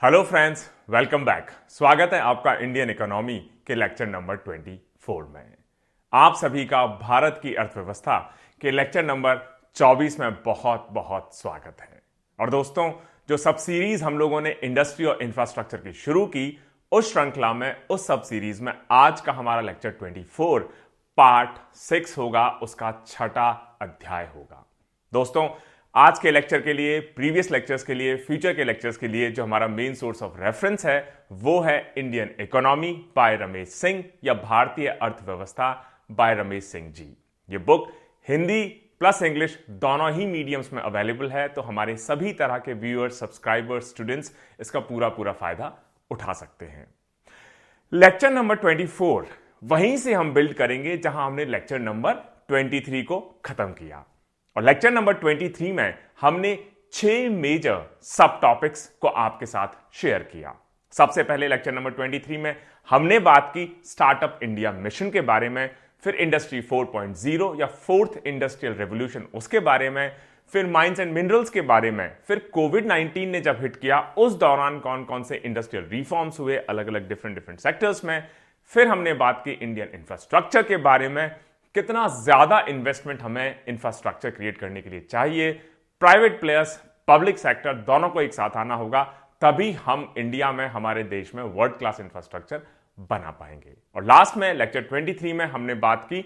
Hello friends, welcome back. स्वागत है आपका इंडियन इकोनॉमी के लेक्चर नंबर 24 में। आप सभी का भारत की अर्थव्यवस्था के लेक्चर नंबर 24 में बहुत बहुत स्वागत है। और दोस्तों, जो सब सीरीज हम लोगों ने इंडस्ट्री और इंफ्रास्ट्रक्चर की शुरू की, उस श्रृंखला में, उस सब सीरीज में आज का हमारा लेक्चर 24 पार्ट 6 होगा, उसका छठा अध्याय होगा। दोस्तों, आज के लेक्चर के लिए, प्रीवियस लेक्चर्स के लिए, फ्यूचर के लेक्चर्स के लिए जो हमारा मेन सोर्स ऑफ रेफरेंस है वो है Indian economy bye Ramesh Singh या भारतीय अर्थव्यवस्था बाय रमेश सिंह जी। ये बुक हिंदी प्लस इंग्लिश दोनों ही मीडियम्स में अवेलेबल है, तो हमारे सभी तरह के व्यूअर्स, सब्सक्राइबर्स, स्टूडेंट्स इसका पूरा फायदा उठा सकते हैं। लेक्चर नंबर 24 वहीं से हम बिल्ड करेंगे जहां हमने लेक्चर नंबर 23 को खत्म किया। और लेक्चर नंबर 23 में हमने 6 मेजर सब टॉपिक्स को आपके साथ शेयर किया। सबसे पहले लेक्चर नंबर 23 में हमने बात की स्टार्टअप इंडिया मिशन के बारे में, फिर इंडस्ट्री 4.0 या फोर्थ इंडस्ट्रियल रेवोल्यूशन उसके बारे में, फिर माइंस एंड मिनरल्स के बारे में, फिर कोविड-19 ने जब हिट किया उस दौरान कौन कौन से इंडस्ट्रियल रिफॉर्म्स हुए अलग अलग डिफरेंट सेक्टर्स में, फिर हमने बात की इंडियन इंफ्रास्ट्रक्चर के बारे में, कितना ज्यादा इन्वेस्टमेंट हमें इंफ्रास्ट्रक्चर क्रिएट करने के लिए चाहिए, प्राइवेट प्लेयर्स, पब्लिक सेक्टर दोनों को एक साथ आना होगा, तभी हम इंडिया में, हमारे देश में वर्ल्ड क्लास इंफ्रास्ट्रक्चर बना पाएंगे। और लास्ट में लेक्चर 23 में हमने बात की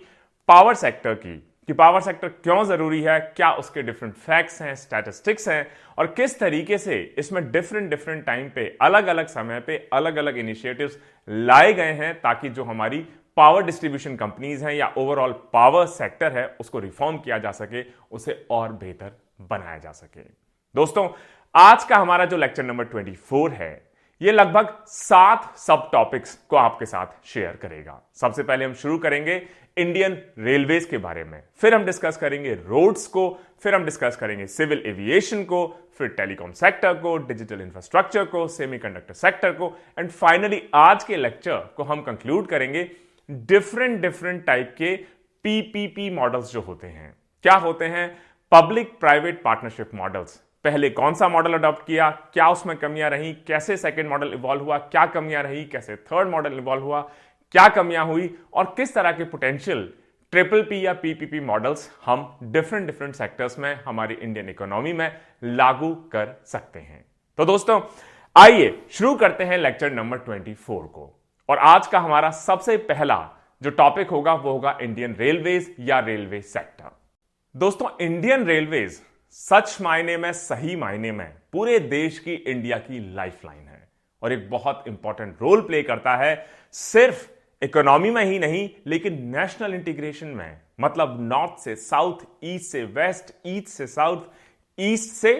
पावर सेक्टर की, कि पावर सेक्टर क्यों जरूरी है, क्या उसके डिफरेंट फैक्ट्स हैं, स्टैटिस्टिक्स हैं, और किस तरीके से इसमें डिफरेंट टाइम पे, अलग अलग समय पे अलग अलग इनिशिएटिव्स लाए गए हैं ताकि जो हमारी पावर डिस्ट्रीब्यूशन कंपनीज हैं या ओवरऑल पावर सेक्टर है उसको रिफॉर्म किया जा सके, उसे और बेहतर बनाया जा सके। दोस्तों, आज का हमारा जो लेक्चर नंबर 24 है ये लगभग 7 सब टॉपिक्स को आपके साथ शेयर करेगा। सबसे पहले हम शुरू करेंगे इंडियन रेलवेज के बारे में, फिर हम डिस्कस करेंगे रोड्स को, फिर हम डिस्कस करेंगे सिविल एविएशन को, फिर टेलीकॉम सेक्टर को, डिजिटल इंफ्रास्ट्रक्चर को, सेमीकंडक्टर सेक्टर को, एंड फाइनली आज के लेक्चर को हम कंक्लूड करेंगे डिफरेंट टाइप के पीपीपी मॉडल्स जो होते हैं। क्या होते हैं? Public private partnership models. पहले कौन सा मॉडल अडॉप्ट किया, क्या उसमें कमियां रही, कैसे सेकंड मॉडल इवॉल्व हुआ, क्या कमियां रही, कैसे थर्ड मॉडल इवॉल्व हुआ, क्या कमियां हुई, और किस तरह के पोटेंशियल ट्रिपल पी या पीपीपी मॉडल्स हम डिफरेंट सेक्टर्स में हमारी इंडियन इकोनॉमी में लागू कर सकते हैं। तो दोस्तों, आइए शुरू करते हैं लेक्चर नंबर 24 को। और आज का हमारा सबसे पहला जो टॉपिक होगा वो होगा इंडियन रेलवेज या रेलवे सेक्टर। दोस्तों, इंडियन रेलवेज सच मायने में, सही मायने में पूरे देश की, इंडिया की लाइफलाइन है और एक बहुत इंपॉर्टेंट रोल प्ले करता है, सिर्फ इकोनॉमी में ही नहीं लेकिन नेशनल इंटीग्रेशन में। मतलब नॉर्थ से साउथ, ईस्ट से वेस्ट, ईस्ट से साउथ, ईस्ट से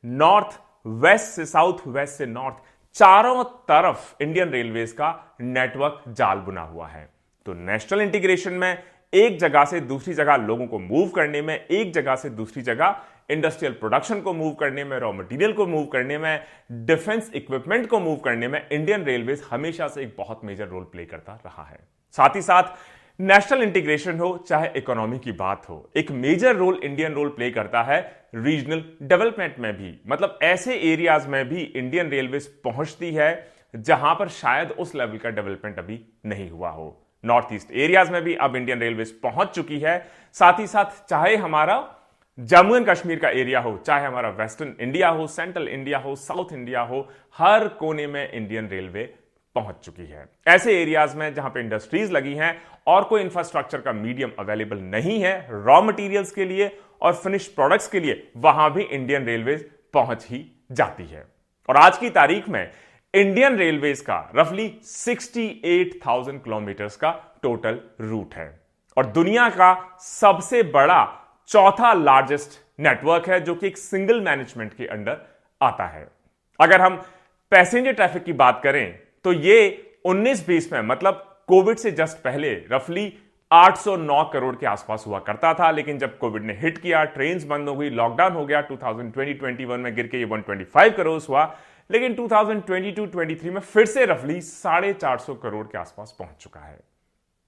नॉर्थ, वेस्ट से साउथ, वेस्ट से नॉर्थ, चारों तरफ इंडियन रेलवेज का नेटवर्क जाल बुना हुआ है। तो नेशनल इंटीग्रेशन में एक जगह से दूसरी जगह लोगों को मूव करने में, एक जगह से दूसरी जगह इंडस्ट्रियल प्रोडक्शन को मूव करने में, रॉ मटेरियल को मूव करने में, डिफेंस इक्विपमेंट को मूव करने में इंडियन रेलवेज हमेशा से एक बहुत मेजर रोल प्ले करता रहा है। साथ ही साथ नेशनल इंटीग्रेशन हो चाहे इकोनॉमी की बात हो, एक major role Indian role play करता है रीजनल डेवलपमेंट में भी। मतलब ऐसे एरियाज में भी इंडियन रेलवेज पहुंचती है जहां पर शायद उस लेवल का डेवलपमेंट अभी नहीं हुआ हो। नॉर्थ ईस्ट एरियाज में भी अब इंडियन रेलवेज पहुंच चुकी है। साथ ही साथ चाहे हमारा जम्मू एंड कश्मीर का एरिया हो, चाहे हमारा वेस्टर्न इंडिया हो, सेंट्रल इंडिया हो, साउथ इंडिया हो, हर कोने में इंडियन रेलवे पहुंच चुकी है। ऐसे एरियाज में जहां पे इंडस्ट्रीज लगी हैं और कोई इंफ्रास्ट्रक्चर का मीडियम अवेलेबल नहीं है रॉ मटेरियल्स के लिए और फिनिश प्रोडक्ट्स के लिए, वहां भी इंडियन रेलवेज पहुंच ही जाती है। और आज की तारीख में इंडियन रेलवेज का रफली 68,000 किलोमीटर्स का टोटल रूट है और दुनिया का सबसे बड़ा चौथा लार्जेस्ट नेटवर्क है जो कि एक सिंगल मैनेजमेंट के अंडर आता है। अगर हम पैसेंजर ट्रैफिक की बात करें तो ये 19-20 में, मतलब कोविड से जस्ट पहले, रफली 809 करोड़ के आसपास हुआ करता था। लेकिन जब कोविड ने हिट किया, ट्रेन्स बंद हो गई, लॉकडाउन हो गया, 2020-21 में गिर के ये 125 करोड़ हुआ। लेकिन 2022-23 में फिर से रफली 450 करोड़ के आसपास पहुंच चुका है।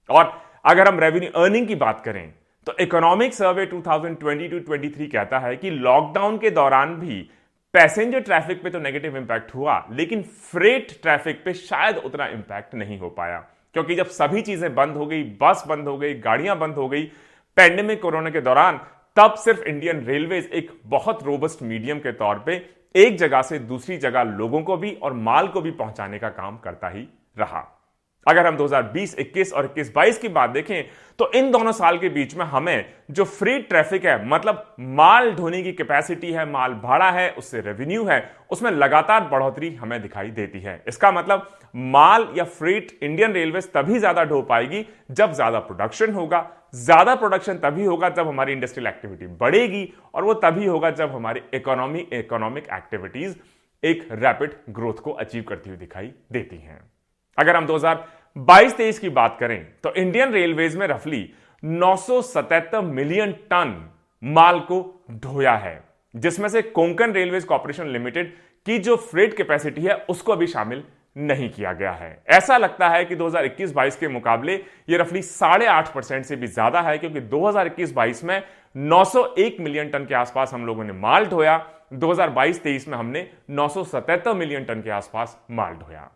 और अगर हम रेवेन्यू अर्निंग की बात करें तो इकोनॉमिक सर्वे 2022-23 कहता है कि लॉकडाउन के दौरान भी पैसेंजर ट्रैफिक पे तो नेगेटिव इंपैक्ट हुआ, लेकिन फ्रेट ट्रैफिक पे शायद उतना इंपैक्ट नहीं हो पाया, क्योंकि जब सभी चीजें बंद हो गई, बस बंद हो गई, गाड़ियां बंद हो गई पैंडेमिक कोरोना के दौरान, तब सिर्फ इंडियन रेलवेज एक बहुत रोबस्ट मीडियम के तौर पे एक जगह से दूसरी जगह लोगों को भी और माल को भी पहुंचाने का काम करता ही रहा। अगर हम 2020-21 और 21-22 की बात देखें तो इन दोनों साल के बीच में हमें जो फ्रेट ट्रैफिक है, मतलब माल ढोने की कैपेसिटी है, माल भाड़ा है, उससे रेवेन्यू है, उसमें लगातार बढ़ोतरी हमें दिखाई देती है। इसका मतलब माल या फ्रेट इंडियन रेलवेज तभी ज्यादा ढो पाएगी जब ज्यादा प्रोडक्शन होगा। ज्यादा प्रोडक्शन तभी होगा जब हमारी इंडस्ट्रियल एक्टिविटी बढ़ेगी, और वो तभी होगा जब हमारी इकोनॉमिक एक्टिविटीज एक रैपिड ग्रोथ को अचीव करती हुई दिखाई देती हैं। अगर हम 2022-23 की बात करें तो इंडियन रेलवेज में रफली 977 मिलियन टन माल को ढोया है, जिसमें से कोंकण रेलवेज कॉर्पोरेशन लिमिटेड की जो फ्रेट कैपेसिटी है उसको अभी शामिल नहीं किया गया है। ऐसा लगता है कि 2021-22 के मुकाबले यह रफली 8.5% से भी ज्यादा है, क्योंकि 2021-22 में 901 मिलियन टन के आसपास हम लोगों ने माल ढोया, 2022-23 में हमने 977 मिलियन टन के आसपास माल ढोया।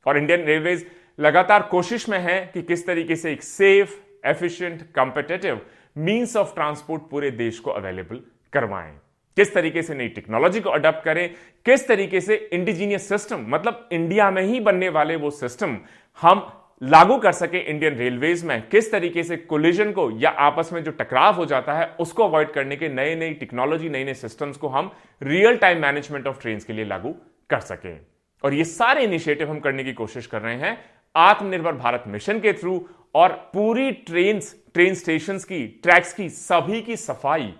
और इंडियन रेलवेज लगातार कोशिश में है कि किस तरीके से एक safe, efficient, competitive means of transport पूरे देश को अवेलेबल करवाएं, किस तरीके से नई टेक्नोलॉजी को अडॉप्ट करें, किस तरीके से इंडिजीनियस सिस्टम, मतलब इंडिया में ही बनने वाले वो सिस्टम हम लागू कर सके इंडियन रेलवेज में, किस तरीके से कोलिजन को या आपस में जो टकराव हो जाता है उसको अवॉइड करने के नए नई टेक्नोलॉजी, नए नए सिस्टम्स को हम real time management of train के लिए लागू कर सकें। और ये सारे इनिशिएटिव हम करने की कोशिश कर रहे हैं आत्मनिर्भर भारत मिशन के थ्रू, और पूरी ट्रेन स्टेशंस की, ट्रैक्स की, सभी की सफाई,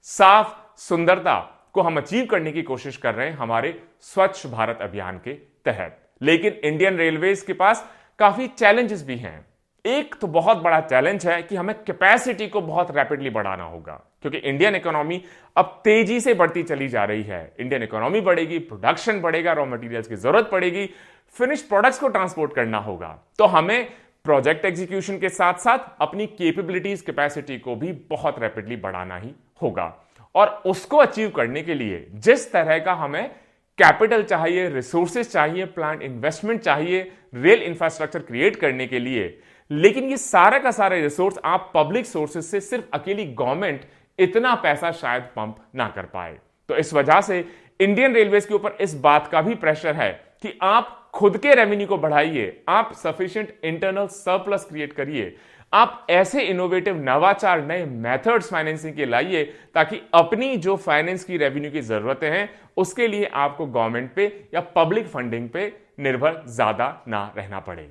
साफ सुंदरता को हम अचीव करने की कोशिश कर रहे हैं हमारे स्वच्छ भारत अभियान के तहत। लेकिन इंडियन रेलवेज के पास काफी चैलेंजेस भी हैं। एक तो बहुत बड़ा चैलेंज है कि हमें कैपेसिटी को बहुत रैपिडली बढ़ाना होगा, क्योंकि इंडियन इकोनॉमी अब तेजी से बढ़ती चली जा रही है। इंडियन इकोनॉमी बढ़ेगी, प्रोडक्शन बढ़ेगा, रॉ मटेरियल्स की जरूरत पड़ेगी, फिनिश प्रोडक्ट्स को ट्रांसपोर्ट करना होगा। तो हमें प्रोजेक्ट एग्जीक्यूशन के साथ साथ अपनी कैपेबिलिटीज, कैपेसिटी को भी बहुत रैपिडली बढ़ाना ही होगा। और उसको अचीव करने के लिए जिस तरह का हमें कैपिटल चाहिए, रिसोर्सेज चाहिए, प्लांट इन्वेस्टमेंट चाहिए रेल इंफ्रास्ट्रक्चर क्रिएट करने के लिए, लेकिन ये सारा का सारा रिसोर्स आप पब्लिक सोर्सेज से, सिर्फ अकेली गवर्नमेंट इतना पैसा शायद पंप ना कर पाए। तो इस वजह से इंडियन रेलवेज के ऊपर इस बात का भी प्रेशर है कि आप खुद के रेवेन्यू को बढ़ाइए, आप सफिशिएंट इंटरनल सरप्लस क्रिएट करिए, आप ऐसे इनोवेटिव नवाचार, नए मेथड्स फाइनेंसिंग के लाइए ताकि अपनी जो फाइनेंस की रेवेन्यू की जरूरतें हैं उसके लिए आपको गवर्नमेंट पे या पब्लिक फंडिंग पे निर्भर ज्यादा ना रहना पड़े।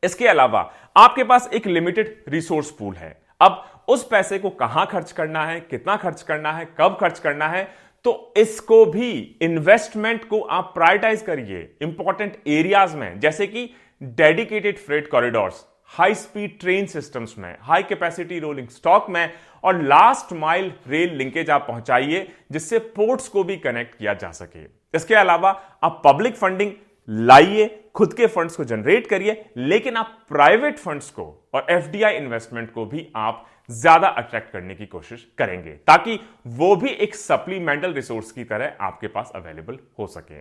इसके अलावा आपके पास एक लिमिटेड रिसोर्स पूल है। अब उस पैसे को कहां खर्च करना है, कितना खर्च करना है, कब खर्च करना है, तो इसको भी, इन्वेस्टमेंट को आप प्रायोरिटाइज करिए इंपॉर्टेंट एरियाज में, जैसे कि dedicated freight corridors, high speed train systems में, हाई कैपेसिटी रोलिंग स्टॉक में, और लास्ट माइल रेल लिंकेज आप पहुंचाइए जिससे पोर्ट्स को भी कनेक्ट किया जा सके। इसके अलावा आप पब्लिक फंडिंग लाइए, खुद के फंड्स को जनरेट करिए, लेकिन आप प्राइवेट फंड्स को और एफडीआई इन्वेस्टमेंट को भी आप ज्यादा अट्रैक्ट करने की कोशिश करेंगे ताकि वो भी एक सप्लीमेंटल रिसोर्स की तरह आपके पास अवेलेबल हो सके।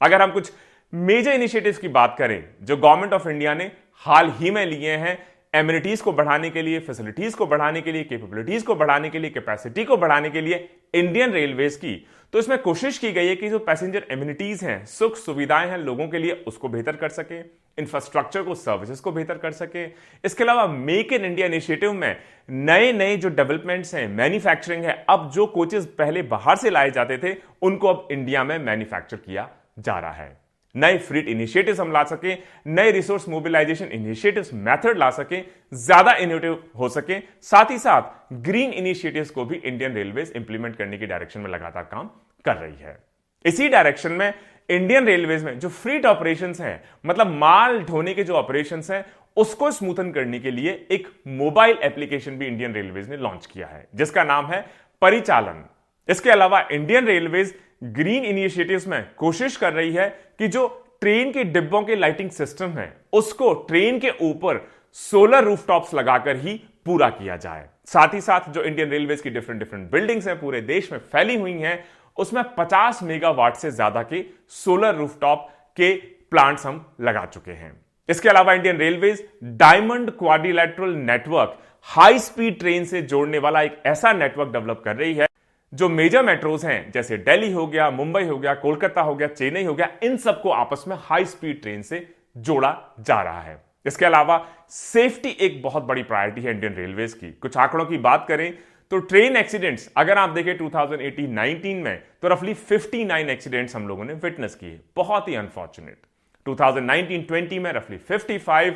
अगर हम कुछ मेजर इनिशिएटिव्स की बात करें जो गवर्नमेंट ऑफ इंडिया ने हाल ही में लिए हैं एमिनिटीज को बढ़ाने के लिए, फैसिलिटीज को बढ़ाने के लिए, कैपेबिलिटीज को बढ़ाने के लिए, कैपेसिटी को बढ़ाने के लिए इंडियन रेलवेज की, तो इसमें कोशिश की गई है कि जो पैसेंजर एमिनिटीज हैं, सुख सुविधाएं हैं लोगों के लिए, उसको बेहतर कर सके, इंफ्रास्ट्रक्चर को, सर्विसेज को बेहतर कर सके। इसके अलावा मेक इन इंडिया इनिशिएटिव में नए नए जो डेवलपमेंट्स हैं, मैन्युफैक्चरिंग है, अब जो कोचेस पहले बाहर से लाए जाते थे उनको अब इंडिया में मैन्युफैक्चर किया जा रहा है। नए फ्लीट इनिशिएटिव्स हम ला सके, नए रिसोर्स मोबिलाइजेशन इनिशिएटिव्स मेथड ला सके, ज्यादा इनोवेटिव हो सके, साथ ही साथ ग्रीन इनिशिएटिव्स को भी इंडियन रेलवेज इंप्लीमेंट करने की डायरेक्शन में लगातार काम कर रही है। इसी डायरेक्शन में इंडियन रेलवेज में जो फ्लीट ऑपरेशंस हैं, मतलब माल ढोने के जो ऑपरेशंस हैं, उसको स्मूथन करने के लिए एक मोबाइल एप्लीकेशन भी इंडियन रेलवेज ने लॉन्च किया है जिसका नाम है परिचालन। इसके अलावा इंडियन रेलवेज ग्रीन इनिशिएटिव्स में कोशिश कर रही है कि जो ट्रेन के डिब्बों के लाइटिंग सिस्टम है उसको ट्रेन के ऊपर सोलर रूफटॉप्स लगाकर ही पूरा किया जाए। साथ ही साथ जो इंडियन रेलवेज की डिफरेंट बिल्डिंग्स हैं पूरे देश में फैली हुई हैं उसमें 50 मेगावाट से ज्यादा के सोलर रूफटॉप के प्लांट्स हम लगा चुके हैं। इसके अलावा Indian railways diamond quadrilateral network high speed train से जोड़ने वाला एक ऐसा नेटवर्क डेवलप कर रही है जो मेजर मेट्रोज हैं, जैसे दिल्ली हो गया, मुंबई हो गया, कोलकाता हो गया, चेन्नई हो गया, इन सबको आपस में हाई स्पीड ट्रेन से जोड़ा जा रहा है। इसके अलावा सेफ्टी एक बहुत बड़ी प्रायोरिटी है इंडियन रेलवेज की। कुछ आंकड़ों की बात करें तो ट्रेन एक्सीडेंट्स अगर आप देखें 2018-19 में तो रफली 59 एक्सीडेंट्स हम लोगों ने विटनेस किए, बहुत ही अनफॉर्चुनेट। 2019-20 में रफली 55,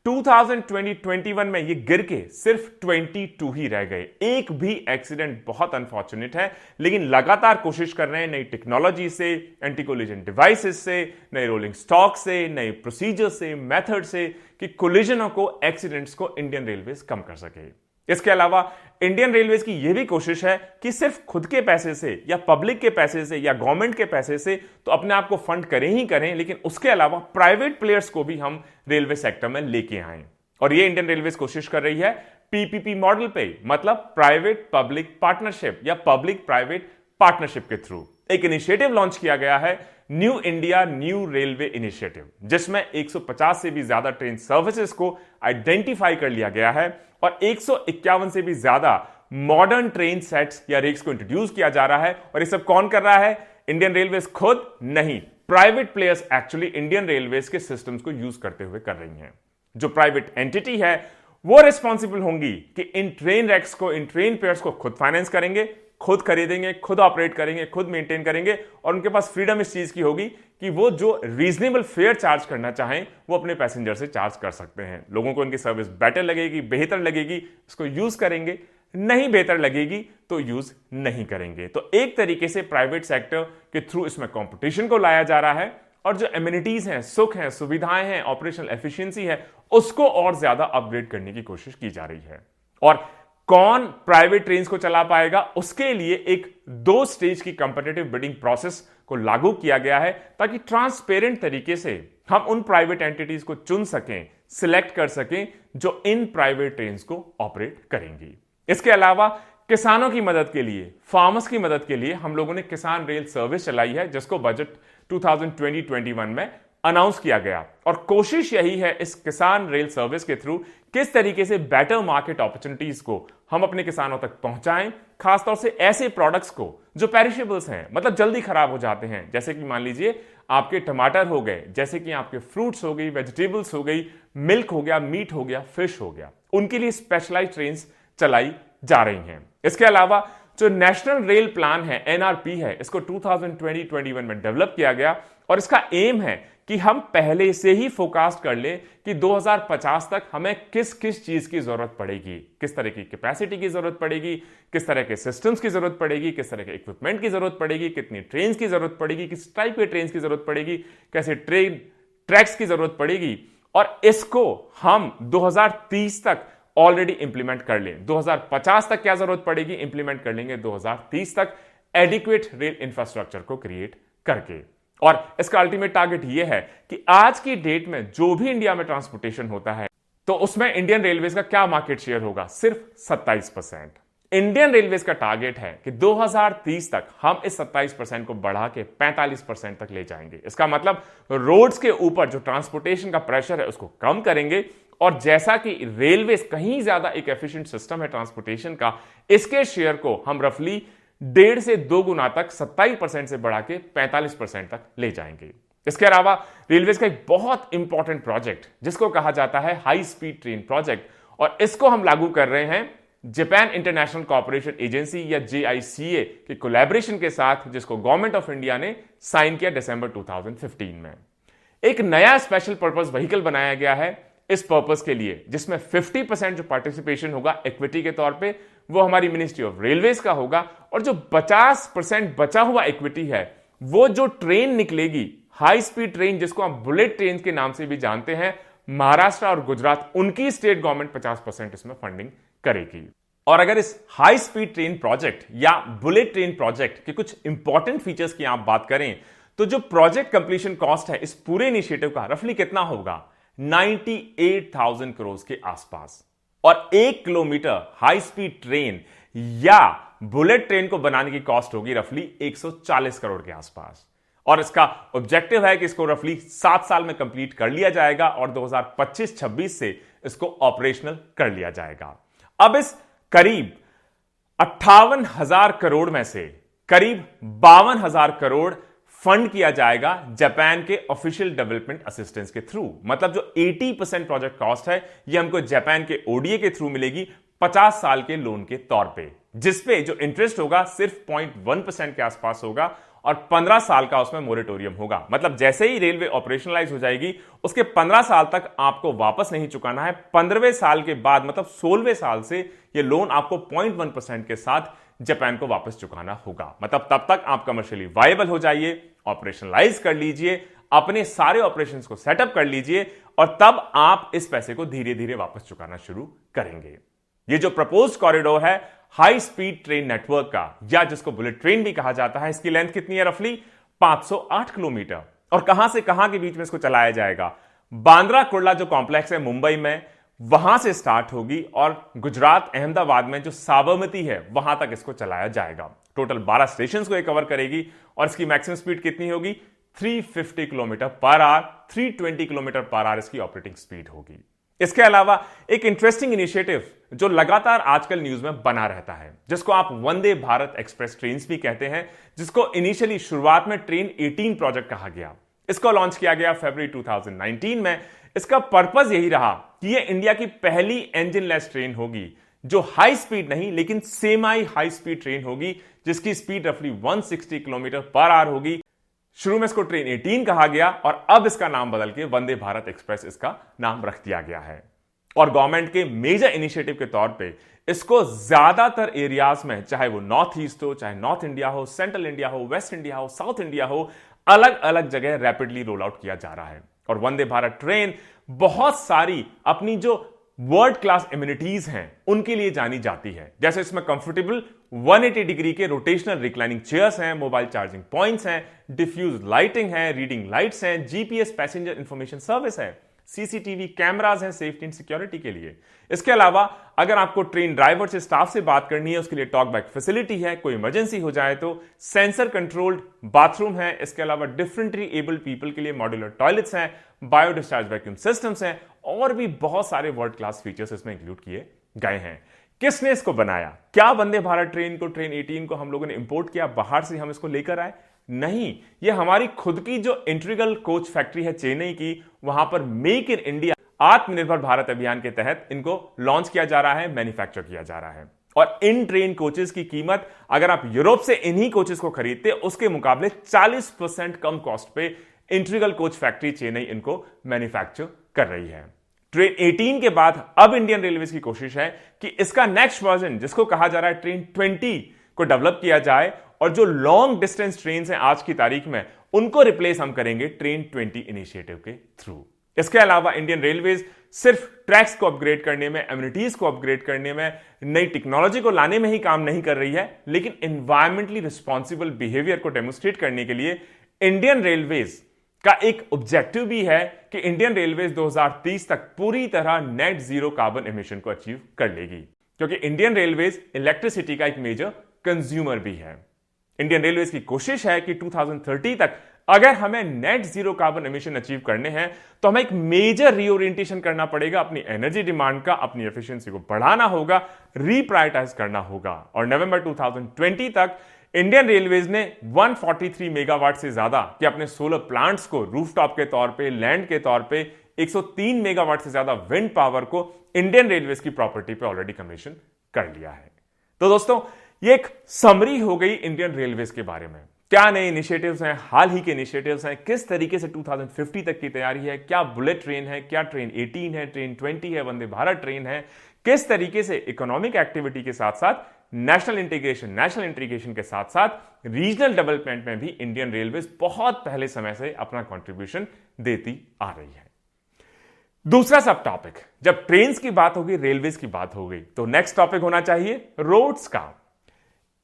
2020-21 में ये गिर के सिर्फ 22 ही रह गए। एक भी एक्सीडेंट बहुत अनफॉर्चुनेट है, लेकिन लगातार कोशिश कर रहे हैं नई टेक्नोलॉजी से, एंटी कोलिजन डिवाइसेस से, नए रोलिंग स्टॉक से, नए प्रोसीजर से, मेथड से कि कोलिजनों को, एक्सीडेंट्स को इंडियन रेलवेज कम कर सके। इसके अलावा इंडियन रेलवेज की यह भी कोशिश है कि सिर्फ खुद के पैसे से या पब्लिक के पैसे से या गवर्नमेंट के पैसे से तो अपने आप को फंड करें ही करें, लेकिन उसके अलावा प्राइवेट प्लेयर्स को भी हम रेलवे सेक्टर में लेके आए। और ये इंडियन रेलवेज कोशिश कर रही है पीपीपी मॉडल पे, मतलब प्राइवेट पब्लिक पार्टनरशिप या पब्लिक प्राइवेट पार्टनरशिप के थ्रू एक इनिशिएटिव लॉन्च किया गया है, new India new railway initiative, जिसमें 150 से भी ज्यादा ट्रेन सर्विसेज को आइडेंटिफाई कर लिया गया है और 151 से भी ज्यादा मॉडर्न ट्रेन सेट्स या रेक्स को इंट्रोड्यूस किया जा रहा है। और ये सब कौन कर रहा है? इंडियन रेलवेज खुद नहीं, private players actually Indian railways के सिस्टम्स को यूज करते हुए कर रही हैं। जो प्राइवेट एंटिटी है वो रिस्पॉन्सिबल होंगी कि इन ट्रेन रेक्स को, इन ट्रेन पेयर्स को खुद फाइनेंस करेंगे, खुद खरीदेंगे, खुद ऑपरेट करेंगे, खुद मेंटेन करेंगे और उनके पास फ्रीडम इस चीज की होगी कि वो जो रीजनेबल फेयर चार्ज करना चाहें वो अपने पैसेंजर से चार्ज कर सकते हैं। लोगों को उनकी सर्विस बेटर लगेगी, बेहतर लगेगी, इसको यूज करेंगे, नहीं बेहतर लगेगी तो यूज नहीं करेंगे। तो एक तरीके से प्राइवेट सेक्टर के थ्रू इसमें कंपटीशन को लाया जा रहा है और जो एमिनिटीज हैं, सुख हैं, सुविधाएं हैं, ऑपरेशनल एफिशिएंसी है, उसको और ज्यादा अपग्रेड करने की कोशिश की जा रही है। और कौन प्राइवेट ट्रेन्स को चला पाएगा, उसके लिए एक 2 स्टेज की कंपीटिटिव बिडिंग प्रोसेस को लागू किया गया है ताकि ट्रांसपेरेंट तरीके से हम उन प्राइवेट एंटिटीज को चुन सकें, सिलेक्ट कर सकें जो इन प्राइवेट ट्रेन्स को ऑपरेट करेंगी। इसके अलावा किसानों की मदद के लिए, फार्मर्स की मदद के लिए हम लोगों ने किसान रेल सर्विस चलाई है, जिसको बजट 2020-21 में अनाउंस किया गया। और कोशिश यही है इस किसान रेल सर्विस के थ्रू किस तरीके से बेटर मार्केट अपॉर्चुनिटीज को हम अपने किसानों तक पहुंचाएं, खासतौर से ऐसे प्रोडक्ट्स को जो पेरिशेबल्स हैं, मतलब जल्दी खराब हो जाते हैं, जैसे कि मान लीजिए आपके टमाटर हो गए, जैसे कि आपके फ्रूट्स हो गई, वेजिटेबल्स हो गई, मिल्क हो गया, मीट हो गया, फिश हो गया, उनके लिए स्पेशलाइज्ड ट्रेन्स चलाई जा रही हैं। इसके अलावा जो नेशनल रेल प्लान है, एनआरपी है, इसको 2020-21 में डेवलप किया गया और इसका एम है कि हम पहले से ही फोरकास्ट कर लें कि 2050 तक हमें किस किस चीज की जरूरत पड़ेगी, किस तरह की कैपेसिटी की जरूरत पड़ेगी, किस तरह के सिस्टम्स की जरूरत पड़ेगी, किस तरह के इक्विपमेंट की जरूरत पड़ेगी, कितनी ट्रेन की जरूरत पड़ेगी, किस टाइप के ट्रेन की जरूरत पड़ेगी, कैसे ट्रेन ट्रैक्स की जरूरत पड़ेगी। और इसको हम 2030 तक ऑलरेडी इंप्लीमेंट कर लें। 2050 तक क्या जरूरत पड़ेगी, इंप्लीमेंट कर लेंगे 2030 तक एडिक्वेट रेल इंफ्रास्ट्रक्चर को क्रिएट करके। और इसका अल्टीमेट टारगेट यह है कि आज की डेट में जो भी इंडिया में ट्रांसपोर्टेशन होता है तो उसमें इंडियन रेलवेज का क्या मार्केट शेयर होगा, सिर्फ 27%। इंडियन रेलवेज का टारगेट है कि 2030 तक हम इस 27% को बढ़ा के 45% तक ले जाएंगे। इसका मतलब रोड्स के ऊपर जो ट्रांसपोर्टेशन का प्रेशर है उसको कम करेंगे और जैसा कि रेलवेज कहीं ज्यादा एक एफिशिएंट सिस्टम है ट्रांसपोर्टेशन का, इसके शेयर को हम रफली 1.5 से 2 गुना तक 27% से बढ़ा के 45% तक ले जाएंगे। इसके अलावा रेलवेज का एक बहुत इंपॉर्टेंट प्रोजेक्ट जिसको कहा जाता है हाई स्पीड ट्रेन प्रोजेक्ट, और इसको हम लागू कर रहे हैं जापान इंटरनेशनल कॉर्पोरेशन एजेंसी या JICA के कोलैबोरेशन के साथ, जिसको गवर्नमेंट ऑफ इंडिया ने साइन किया दिसंबर 2015 में। एक नया स्पेशल पर्पस व्हीकल बनाया गया है इस पर्पस के लिए, जिसमें 50% जो पार्टिसिपेशन होगा इक्विटी के तौर पे वो हमारी मिनिस्ट्री ऑफ रेलवेज का होगा, और जो 50% बचा हुआ इक्विटी है वो जो ट्रेन निकलेगी, हाई स्पीड ट्रेन जिसको हम बुलेट ट्रेन के नाम से भी जानते हैं, महाराष्ट्र और गुजरात, उनकी स्टेट गवर्नमेंट 50% इसमें फंडिंग करेगी। और अगर इस हाई स्पीड ट्रेन प्रोजेक्ट या बुलेट ट्रेन प्रोजेक्ट के कुछ इंपॉर्टेंट फीचर्स की आप बात करें तो जो प्रोजेक्ट कंप्लीशन कॉस्ट है इस पूरे इनिशिएटिव का रफली कितना होगा, 98,000 करोड़ के आसपास। और 1 किलोमीटर हाई स्पीड ट्रेन या बुलेट ट्रेन को बनाने की कॉस्ट होगी रफली 140 करोड़ के आसपास, और इसका ऑब्जेक्टिव है कि इसको रफली 7 साल में कंप्लीट कर लिया जाएगा और 2025-26 से इसको ऑपरेशनल कर लिया जाएगा। अब इस करीब 58,000 करोड़ में से करीब 52,000 करोड़ फंड किया जाएगा जापान के ऑफिशियल डेवलपमेंट असिस्टेंस के थ्रू। मतलब जो 80% प्रोजेक्ट कॉस्ट है यह हमको जापान के ओडीए के थ्रू मिलेगी 50 साल के लोन के तौर पे, जिसपे जो इंटरेस्ट होगा सिर्फ 0.1% के आसपास होगा और 15 साल का उसमें मोरेटोरियम होगा। मतलब जैसे ही रेलवे ऑपरेशनलाइज हो जाएगी उसके 15 साल तक आपको वापस नहीं चुकाना है। 15वें साल के बाद मतलब 16वें साल से यह लोन आपको 0.1% के साथ जापान को वापस चुकाना होगा। मतलब तब तक आप कमर्शियली वायबल हो जाइए, ऑपरेशनलाइज कर लीजिए, अपने सारे ऑपरेशंस को सेटअप कर लीजिए और तब आप इस पैसे को धीरे धीरे वापस चुकाना शुरू करेंगे। ये जो प्रपोज्ड कॉरिडोर है हाई स्पीड ट्रेन नेटवर्क का, या जिसको बुलेट ट्रेन भी कहा जाता है, इसकी लेंथ कितनी है? रफली 508 किलोमीटर। और कहां से कहां के बीच में इसको चलाया जाएगा? बांद्रा कुर्ला जो कॉम्प्लेक्स है मुंबई में, वहां से स्टार्ट होगी और गुजरात अहमदाबाद में जो साबरमती है वहां तक इसको चलाया जाएगा। टोटल 12 स्टेशन को कवर करेगी और इसकी मैक्सिमम स्पीड कितनी होगी? 350 kilometre per hour, 320 kilometre per hour इसकी ऑपरेटिंग स्पीड होगी। इसके अलावा एक इंटरेस्टिंग इनिशिएटिव जो लगातार आजकल न्यूज में बना रहता है, जिसको आप वंदे भारत एक्सप्रेस ट्रेन भी कहते हैं, जिसको इनिशियली शुरुआत में ट्रेन 18 प्रोजेक्ट कहा गया। इसको लॉन्च किया गया फरवरी 2019 में। इसका पर्पस यही रहा कि यह इंडिया की पहली इंजनलेस ट्रेन होगी जो हाई स्पीड नहीं लेकिन सेमी हाई स्पीड ट्रेन होगी, जिसकी स्पीड रफली 160 किलोमीटर पर आवर होगी। शुरू में इसको ट्रेन 18 कहा गया और अब इसका नाम बदल के वंदे भारत एक्सप्रेस इसका नाम रख दिया गया है। और गवर्नमेंट के मेजर इनिशिएटिव के तौर पे इसको ज्यादातर एरियाज में, चाहे वो नॉर्थ ईस्ट हो, चाहे नॉर्थ इंडिया हो, सेंट्रल इंडिया हो, वेस्ट इंडिया हो, साउथ इंडिया हो, अलग अलग जगह रैपिडली रोल आउट किया जा रहा है। और वंदे भारत ट्रेन बहुत सारी अपनी जो वर्ल्ड क्लास इम्यूनिटीज हैं उनके लिए जानी जाती है। जैसे इसमें कंफर्टेबल 180 डिग्री के रोटेशनल रिक्लाइनिंग चेयर्स हैं, मोबाइल चार्जिंग पॉइंट्स हैं, डिफ्यूज लाइटिंग है, रीडिंग लाइट्स हैं, जीपीएस पैसेंजर इंफॉर्मेशन सर्विस है, सीसीटीवी कैमरास हैं सेफ्टी एंड सिक्योरिटी के लिए। इसके अलावा अगर आपको ट्रेन ड्राइवर से, स्टाफ से बात करनी है, उसके लिए टॉक बैक फैसिलिटी है, कोई इमरजेंसी हो जाए तो सेंसर कंट्रोल्ड बाथरूम है। इसके अलावा डिफरेंटली एबल्ड पीपल के लिए मॉड्यूलर टॉयलेट्स हैं, बायो डिस्चार्ज वैक्यूम सिस्टम्स हैं और भी बहुत सारे वर्ल्ड क्लास फीचर्स इसमें इंक्लूड किए गए हैं। किसने इसको बनाया? क्या वंदे भारत ट्रेन को, ट्रेन 18 को हम लोगों ने इंपोर्ट किया, बाहर से हम इसको लेकर आए? नहीं, यह हमारी खुद की जो इंटीग्रल कोच फैक्ट्री है चेन्नई की, वहां पर मेक इन इंडिया आत्मनिर्भर भारत अभियान के तहत इनको लॉन्च किया जा रहा है, मैन्युफैक्चर किया जा रहा है। और इन ट्रेन कोचेस की कीमत अगर आप यूरोप से इन्हीं कोचेस को खरीदते उसके मुकाबले 40% कम कॉस्ट पे इंटीग्रल कोच फैक्ट्री चेन्नई इनको मैन्युफैक्चर कर रही है। ट्रेन 18 के बाद अब इंडियन रेलवेज की कोशिश है कि इसका नेक्स्ट वर्जन, जिसको कहा जा रहा है ट्रेन 20, को डेवलप किया जाए और जो लॉन्ग डिस्टेंस ट्रेन हैं आज की तारीख में, उनको रिप्लेस हम करेंगे ट्रेन 20 इनिशिएटिव के थ्रू। इसके अलावा इंडियन रेलवेज सिर्फ ट्रैक्स को अपग्रेड करने में, एम्यूनिटीज को अपग्रेड करने में, नई टेक्नोलॉजी को लाने में ही काम नहीं कर रही है, लेकिन एनवायरमेंटली रिस्पॉन्सिबल बिहेवियर को डेमोस्ट्रेट करने के लिए इंडियन रेलवेज का एक ऑब्जेक्टिव भी है कि इंडियन रेलवेज 2030 तक पूरी तरह नेट जीरो कार्बन एमिशन को अचीव कर लेगी, क्योंकि इंडियन रेलवेज इलेक्ट्रिसिटी का एक मेजर कंज्यूमर भी है। इंडियन रेलवेज की कोशिश है कि 2030 तक अगर हमें net zero carbon emission achieve करने हैं तो हमें एक मेजर रीओरिएंटेशन करना पड़ेगा, अपनी एनर्जी डिमांड का, अपनी एफिशिएंसी को बढ़ाना होगा, रीप्रायोरिटाइज करना होगा। और नवंबर 2020 तक इंडियन रेलवेज ने 143 मेगावाट से ज्यादा के अपने सोलर प्लांट्स को रूफटॉप के तौर पे, लैंड के तौर पे 103 मेगावाट से ज्यादा विंड पावर को इंडियन रेलवेज की प्रॉपर्टी पे ऑलरेडी कमीशन कर लिया है। तो दोस्तों, ये एक समरी हो गई इंडियन रेलवेज के बारे में। क्या नए इनिशिएटिव्स हैं, हाल ही के इनिशिएटिव्स हैं, किस तरीके से 2050 तक की तैयारी है, क्या बुलेट ट्रेन है, क्या ट्रेन 18 है, ट्रेन 20 है, वंदे भारत ट्रेन है, किस तरीके से इकोनॉमिक एक्टिविटी के साथ साथ नेशनल इंटीग्रेशन के साथ साथ रीजनल डेवलपमेंट में भी इंडियन रेलवेज बहुत पहले समय से अपना कंट्रीब्यूशन देती आ रही है। दूसरा सब टॉपिक, जब ट्रेन्स की बात होगी, रेलवेज की बात होगी, तो नेक्स्ट टॉपिक होना चाहिए रोड्स का।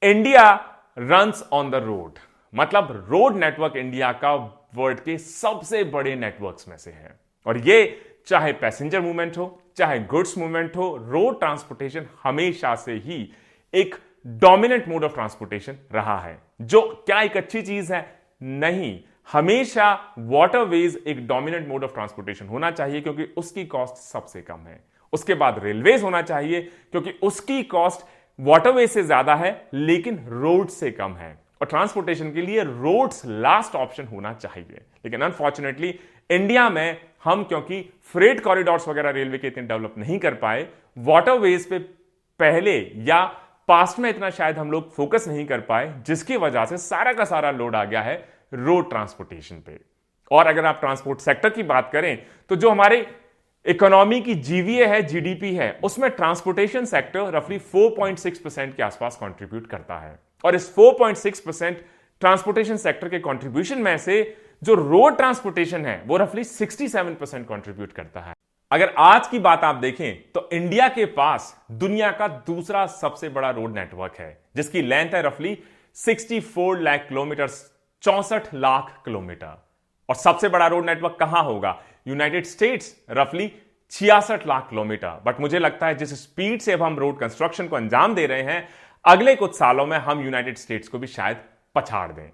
India runs on the road, मतलब रोड नेटवर्क इंडिया का वर्ल्ड के सबसे बड़े नेटवर्क्स में से है। और ये चाहे पैसेंजर मूवमेंट हो, चाहे गुड्स मूवमेंट हो, रोड ट्रांसपोर्टेशन हमेशा से ही एक डोमिनेंट मोड ऑफ ट्रांसपोर्टेशन रहा है। जो क्या एक अच्छी चीज है? नहीं, हमेशा वाटरवेज एक डोमिनेंट मोड ऑफ ट्रांसपोर्टेशन होना चाहिए क्योंकि उसकी कॉस्ट सबसे कम है। उसके बाद रेलवेज होना चाहिए क्योंकि उसकी कॉस्ट वाटरवेज से ज्यादा है लेकिन रोड से कम है, और ट्रांसपोर्टेशन के लिए रोड्स लास्ट ऑप्शन होना चाहिए। लेकिन अनफॉर्चुनेटली इंडिया में हम क्योंकि फ्रेट कॉरिडोर्स वगैरह रेलवे के इतने डेवलप नहीं कर पाए, वाटरवेज पे पहले या पास्ट में इतना शायद हम लोग फोकस नहीं कर पाए, जिसकी वजह से सारा का सारा लोड आ गया है रोड ट्रांसपोर्टेशन पे। और अगर आप ट्रांसपोर्ट सेक्टर की बात करें तो जो हमारे इकोनॉमी की जीवीए है, जीडीपी है, उसमें ट्रांसपोर्टेशन सेक्टर रफली 4.6% के आसपास कंट्रीब्यूट करता है। और इस 4.6% ट्रांसपोर्टेशन सेक्टर के कंट्रीब्यूशन में से जो रोड ट्रांसपोर्टेशन है वो रफली 67% कंट्रीब्यूट करता है। अगर आज की बात आप देखें तो इंडिया के पास दुनिया का दूसरा सबसे बड़ा रोड नेटवर्क है जिसकी लेंथ है रफली 64 लाख किलोमीटर, 64 लाख किलोमीटर। और सबसे बड़ा रोड नेटवर्क कहां होगा? यूनाइटेड स्टेट्स, रफली 66 लाख किलोमीटर। बट मुझे लगता है जिस स्पीड से अब हम रोड कंस्ट्रक्शन को अंजाम दे रहे हैं, अगले कुछ सालों में हम यूनाइटेड स्टेट्स को भी शायद पछाड़ दें।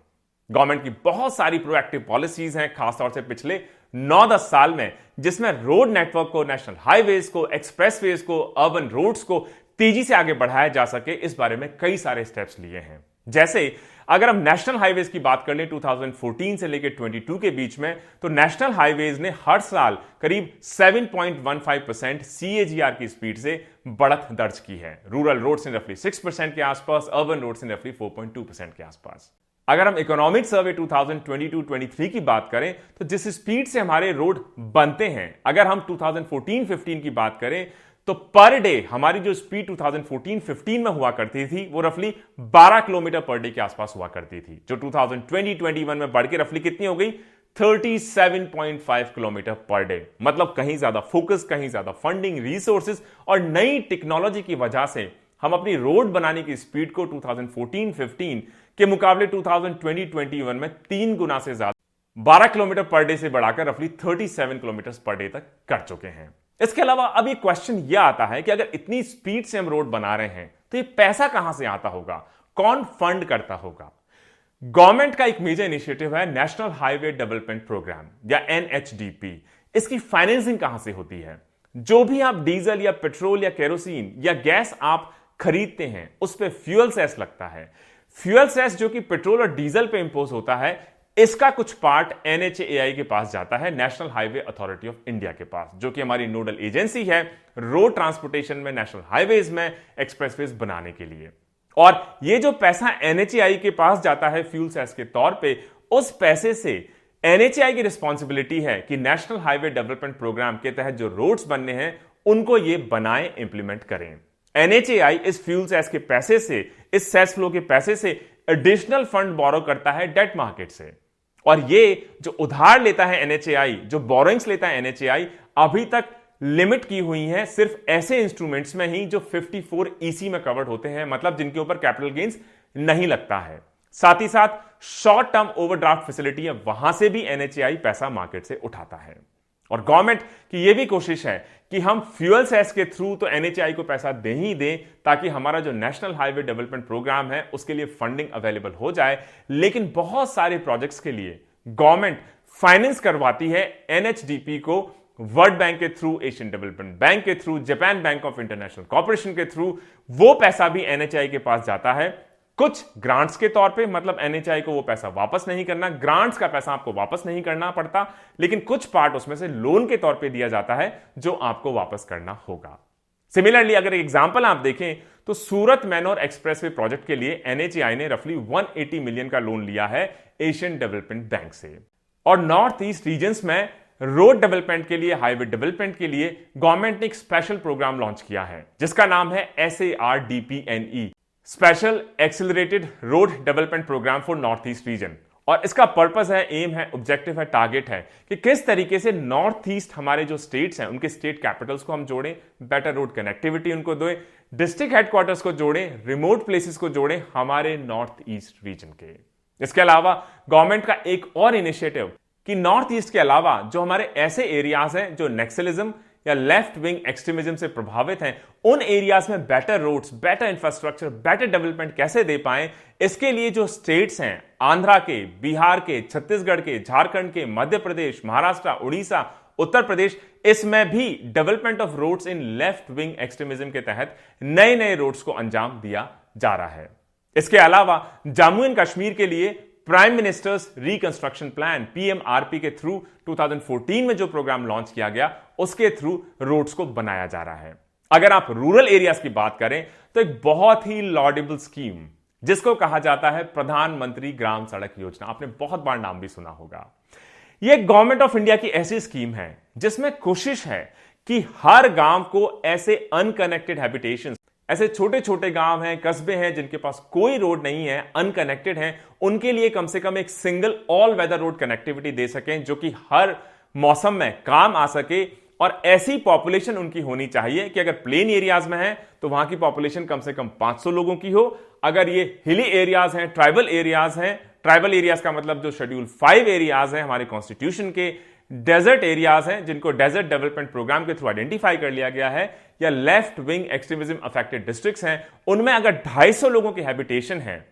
गवर्नमेंट की बहुत सारी प्रोएक्टिव पॉलिसीज हैं, खासतौर से पिछले 9-10 साल में, जिसमें रोड नेटवर्क को, नेशनल हाईवेज को, एक्सप्रेसवेज को, अर्बन रोड्स को तेजी से आगे बढ़ाया जा सके, इस बारे में कई सारे स्टेप्स लिए हैं। जैसे अगर हम नेशनल हाईवेज की बात कर लें 2014 से लेकर 22 के बीच में, तो नेशनल हाईवेज ने हर साल करीब 7.15% सीएजीआर की स्पीड से बढ़त दर्ज की है। रूरल रोड्स ने रफली 6% के आसपास, अर्बन रोड्स ने रफली 4.2% के आसपास। अगर हम इकोनॉमिक सर्वे 2022-23 की बात करें तो जिस स्पीड से हमारे रोड बनते हैं, अगर हम 2014-15 की बात करें तो पर डे हमारी जो स्पीड 2014-15 में हुआ करती थी वो रफली 12 किलोमीटर पर डे के आसपास हुआ करती थी, जो 2020-21 में बढ़ के रफली कितनी हो गई? 37.5 किलोमीटर पर डे। मतलब कहीं ज्यादा फोकस, कहीं ज्यादा फंडिंग, रिसोर्सेज और नई टेक्नोलॉजी की वजह से हम अपनी रोड बनाने की स्पीड को 2014-15 के मुकाबले 2020-21 में 3 गुना से ज्यादा 12 किलोमीटर पर डे से बढ़ाकर रफली 37 किलोमीटर पर डे तक कर चुके हैं। इसके अलावा अब ये क्वेश्चन यह आता है कि अगर इतनी स्पीड से हम रोड बना रहे हैं तो ये पैसा कहां से आता होगा? कौन फंड करता होगा? गवर्नमेंट का एक मेजर इनिशिएटिव है नेशनल हाईवे डेवलपमेंट प्रोग्राम या एनएचडीपी। इसकी फाइनेंसिंग कहां से होती है? जो भी आप डीजल या पेट्रोल या केरोसिन या गैस आप खरीदते हैं उस पर फ्यूल सेस लगता है। फ्यूल सेस जो कि पेट्रोल और डीजल पे इंपोज होता है, इसका कुछ पार्ट एनएचएआई के पास जाता है, national highway authority of India के पास, जो कि हमारी नोडल एजेंसी है रोड ट्रांसपोर्टेशन में, नेशनल हाईवेज में, एक्सप्रेसवेज बनाने के लिए। और ये जो पैसा एनएचएआई के पास जाता है फ्यूल सेस के तौर पे, उस पैसे से एनएचएआई की रिस्पॉन्सिबिलिटी है कि नेशनल हाईवे डेवलपमेंट प्रोग्राम के तहत जो रोड्स बनने हैं उनको ये बनाएं, इंप्लीमेंट करें। एनएचएआई इस फ्यूल सेस के पैसे से, इस सेस फ्लो के पैसे से एडिशनल फंड बोरो करता है डेट मार्केट से। और ये जो उधार लेता है एनएचएआई, जो बोरोइंग्स लेता है एनएचएआई, अभी तक लिमिट की हुई है सिर्फ ऐसे इंस्ट्रूमेंट्स में ही जो 54 ईसी में कवर्ड होते हैं, मतलब जिनके ऊपर कैपिटल गेन्स नहीं लगता है। साथ ही साथ शॉर्ट टर्म ओवरड्राफ्ट फैसिलिटी है, वहां से भी एनएचएआई पैसा मार्केट से उठाता है। और गवर्नमेंट की यह भी कोशिश है कि हम फ्यूल सेस के थ्रू तो एनएचएआई को पैसा दे ही दें, ताकि हमारा जो नेशनल हाईवे डेवलपमेंट प्रोग्राम है उसके लिए फंडिंग अवेलेबल हो जाए। लेकिन बहुत सारे प्रोजेक्ट्स के लिए गवर्नमेंट फाइनेंस करवाती है एनएचडीपी को वर्ल्ड बैंक के थ्रू, एशियन डेवलपमेंट बैंक के through, Japan bank of international corporation के थ्रू। वो पैसा भी एनएचएआई के पास जाता है, कुछ ग्रांट्स के तौर पे, मतलब एनएचएआई को वो पैसा वापस नहीं करना, ग्रांट्स का पैसा आपको वापस नहीं करना पड़ता, लेकिन कुछ पार्ट उसमें से लोन के तौर पे दिया जाता है जो आपको वापस करना होगा। सिमिलरली अगर एग्जांपल आप देखें तो सूरत मैनोर एक्सप्रेसवे प्रोजेक्ट के लिए एनएचएआई ने रफली 180 मिलियन का लोन लिया है एशियन डेवलपमेंट बैंक से। और नॉर्थ ईस्ट रीजन्स में रोड डेवलपमेंट के लिए, हाईवे डेवलपमेंट के लिए गवर्नमेंट ने एक स्पेशल प्रोग्राम लॉन्च किया है जिसका नाम है SARDPNE, special accelerated road development programme for north east region. और इसका पर्पस है, एम है, ऑब्जेक्टिव है, टारगेट है कि किस तरीके से नॉर्थ ईस्ट हमारे जो स्टेट्स हैं उनके स्टेट कैपिटल्स को हम जोड़ें, बेटर रोड कनेक्टिविटी उनको दें, डिस्ट्रिक्ट हेडक्वार्टर्स को जोड़ें, रिमोट प्लेसेस को जोड़ें हमारे नॉर्थ ईस्ट रीजन के। इसके अलावा गवर्नमेंट का एक और इनिशिएटिव कि नॉर्थ ईस्ट के अलावा जो हमारे ऐसे एरियाज हैं जो नक्सलिज्म या लेफ्ट विंग एक्सट्रीमिज्म से प्रभावित हैं, उन एरियाज में better roads, better infrastructure, better development कैसे दे पाएं, इसके लिए जो स्टेट्स हैं, आंध्रा के, बिहार के, छत्तीसगढ़ के, झारखंड के, मध्य प्रदेश, महाराष्ट्र, उड़ीसा, उत्तर प्रदेश, इसमें भी development of roads in left wing extremism के तहत नए नए रोड्स को अंजाम दिया जा रहा है। इसके अलावा जम्मू एंड कश्मीर के लिए प्राइम मिनिस्टर्स रिकंस्ट्रक्शन प्लान पीएमआरपी के थ्रू 2014 में जो प्रोग्राम लॉन्च किया गया, उसके थ्रू रोड्स को बनाया जा रहा है। अगर आप रूरल एरियाज की बात करें तो एक बहुत ही लॉडेबल स्कीम जिसको कहा जाता है प्रधानमंत्री ग्राम सड़क योजना, आपने बहुत बार नाम भी सुना होगा। यह गवर्नमेंट ऑफ इंडिया की ऐसी स्कीम है जिसमें कोशिश है कि हर गांव को ऐसे अनकनेक्टेड हैबिटेशन, ऐसे छोटे छोटे गांव हैं, कस्बे हैं जिनके पास कोई रोड नहीं है, अनकनेक्टेड हैं, उनके लिए कम से कम एक single all weather road connectivity दे सकें जो कि हर मौसम में काम आ सके। और ऐसी पॉपुलेशन उनकी होनी चाहिए कि अगर प्लेन एरियाज में है तो वहां की पॉपुलेशन कम से कम 500 लोगों की हो। अगर ये हिली एरियाज हैं, ट्राइबल एरियाज हैं, ट्राइबल एरियाज का मतलब जो शेड्यूल 5 एरियाज हैं हमारे कॉन्स्टिट्यूशन के, डेजर्ट एरियाज हैं जिनको डेजर्ट डेवलपमेंट प्रोग्राम के थ्रू आइडेंटिफाई कर लिया गया है, या left wing extremism affected districts हैं, उनमें अगर 250 लोगों की हैबिटेशन है,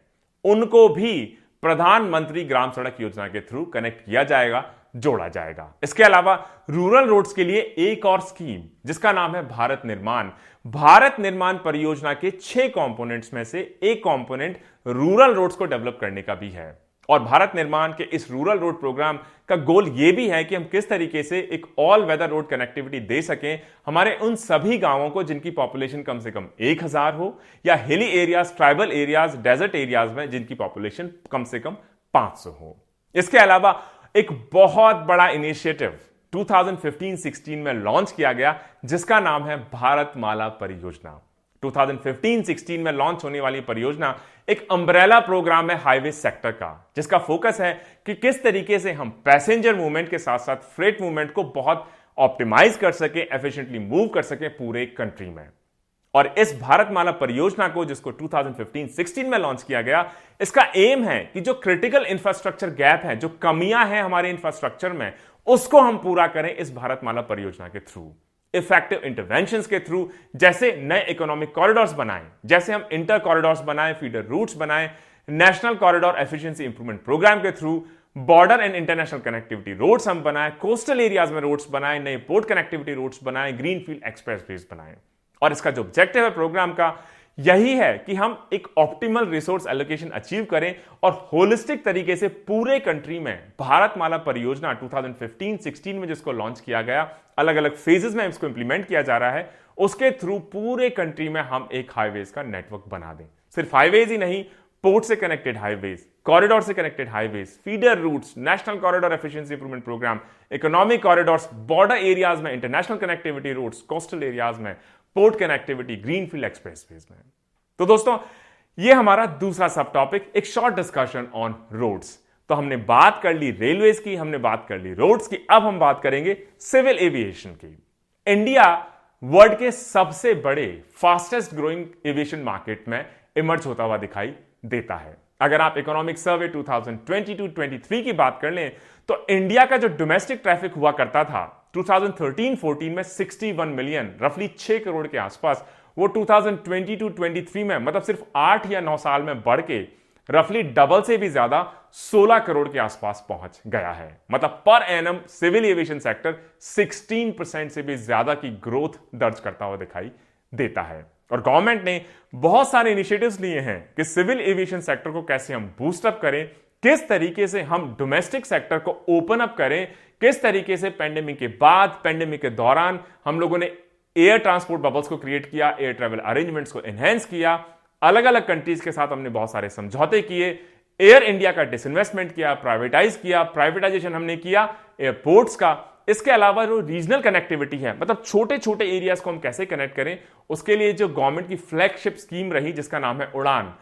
उनको भी प्रधानमंत्री ग्राम सड़क योजना के थ्रू कनेक्ट किया जाएगा, जोड़ा जाएगा। इसके अलावा रूरल रोड्स के लिए एक और स्कीम जिसका नाम है भारत निर्माण। भारत निर्माण परियोजना के 6 कंपोनेंट्स में से एक कंपोनेंट रूरल रोड्स को डेवलप करने का भी है। और भारत निर्माण के इस रूरल रोड प्रोग्राम का गोल यह भी है कि हम किस तरीके से एक ऑल वेदर रोड कनेक्टिविटी दे सकें हमारे उन सभी गांवों को जिनकी पॉपुलेशन कम से कम 1000 हो, या hilly areas, tribal areas, desert areas में जिनकी पॉपुलेशन कम से कम 500 हो। इसके अलावा एक बहुत बड़ा इनिशिएटिव 2015-16 में लॉन्च किया गया जिसका नाम है भारतमाला परियोजना। 2015-16 में लॉन्च होने वाली परियोजना एक अंब्रेला प्रोग्राम है हाईवे सेक्टर का, जिसका फोकस है कि किस तरीके से हम पैसेंजर मूवमेंट के साथ साथ फ्रेट मूवमेंट को बहुत ऑप्टिमाइज कर सके, एफिशिएंटली मूव कर सके पूरे कंट्री में। और इस भारतमाला परियोजना को, जिसको 2015-16 में लॉन्च किया गया, इसका एम है कि जो क्रिटिकल इंफ्रास्ट्रक्चर गैप है, जो कमियां हैं हमारे इंफ्रास्ट्रक्चर में, उसको हम पूरा करें इस भारतमाला परियोजना के थ्रू, इफेक्टिव इंटरवेंशंस के थ्रू। जैसे नए इकोनॉमिक कॉरिडोर्स बनाएं, जैसे हम इंटर कॉरिडोर्स बनाएं, फीडर रूट्स बनाएं, national corridor efficiency improvement programme के through border and international connectivity roads हम बनाएं, कोस्टल एरियाज में रोड्स बनाएं, नए पोर्ट कनेक्टिविटी रोड्स बनाएं, ग्रीनफील्ड एक्सप्रेसवेज बनाएं। और इसका जो ऑब्जेक्टिव है प्रोग्राम का, यही है कि हम एक ऑप्टिमल रिसोर्स एलोकेशन अचीव करें और होलिस्टिक तरीके से पूरे कंट्री में भारतमाला परियोजना 2015-16 में जिसको लॉन्च किया गया, अलग अलग फेजेस में इसको इंप्लीमेंट किया जा रहा है, उसके थ्रू पूरे कंट्री में हम एक हाईवेज का नेटवर्क बना दें। सिर्फ हाईवेज ही नहीं, पोर्ट से कनेक्टेड हाईवेज, कॉरिडोर से connected highways, feeder routes, national corridor efficiency improvement programme, economic corridors, border areas में international connectivity roads, coastal areas में पोर्ट कनेक्टिविटी, ग्रीनफील्ड एक्सप्रेसवेज में। तो दोस्तों, यह हमारा दूसरा सब टॉपिक, एक शॉर्ट डिस्कशन ऑन रोड्स। तो हमने बात कर ली रेलवेज की, हमने बात कर ली रोड्स की, अब हम बात करेंगे सिविल एविएशन की। इंडिया वर्ल्ड के सबसे बड़े फास्टेस्ट ग्रोइंग एविएशन मार्केट में इमर्ज होता हुआ दिखाई देता है। अगर आप इकोनॉमिक सर्वे 2022-23 की बात कर लें तो इंडिया का जो डोमेस्टिक ट्रैफिक हुआ करता था 2013-14 में 61 मिलियन, रफली 6 करोड़ के आसपास, वो 2022-23 में मतलब सिर्फ 8 या 9 साल में बढ़ के रफली डबल से भी ज्यादा 16 करोड़ के आसपास पहुंच गया है। मतलब per annum civil aviation sector 16% से भी ज्यादा की ग्रोथ दर्ज करता हुआ दिखाई देता है। और गवर्नमेंट ने बहुत सारे इनिशिएटिव्स लिए हैं कि सिविल एविएशन सेक्टर को कैसे हम बूस्ट अप करें, किस तरीके से हम डोमेस्टिक सेक्टर को ओपन अप करें, किस तरीके से पेंडेमिक के बाद, पेंडेमिक के दौरान हम लोगों ने एयर ट्रांसपोर्ट बबल्स को क्रिएट किया, एयर ट्रैवल अरेंजमेंट्स को एनहेंस किया, अलग अलग कंट्रीज के साथ हमने बहुत सारे समझौते किए, एयर इंडिया का डिसइन्वेस्टमेंट किया, प्राइवेटाइज किया, प्राइवेटाइजेशन हमने किया एयरपोर्ट्स का। इसके अलावा जो रीजनल कनेक्टिविटी है, मतलब छोटे छोटे एरियाज को हम कैसे कनेक्ट करें, उसके लिए जो गवर्नमेंट की फ्लैगशिप स्कीम रही जिसका नाम है उड़ान,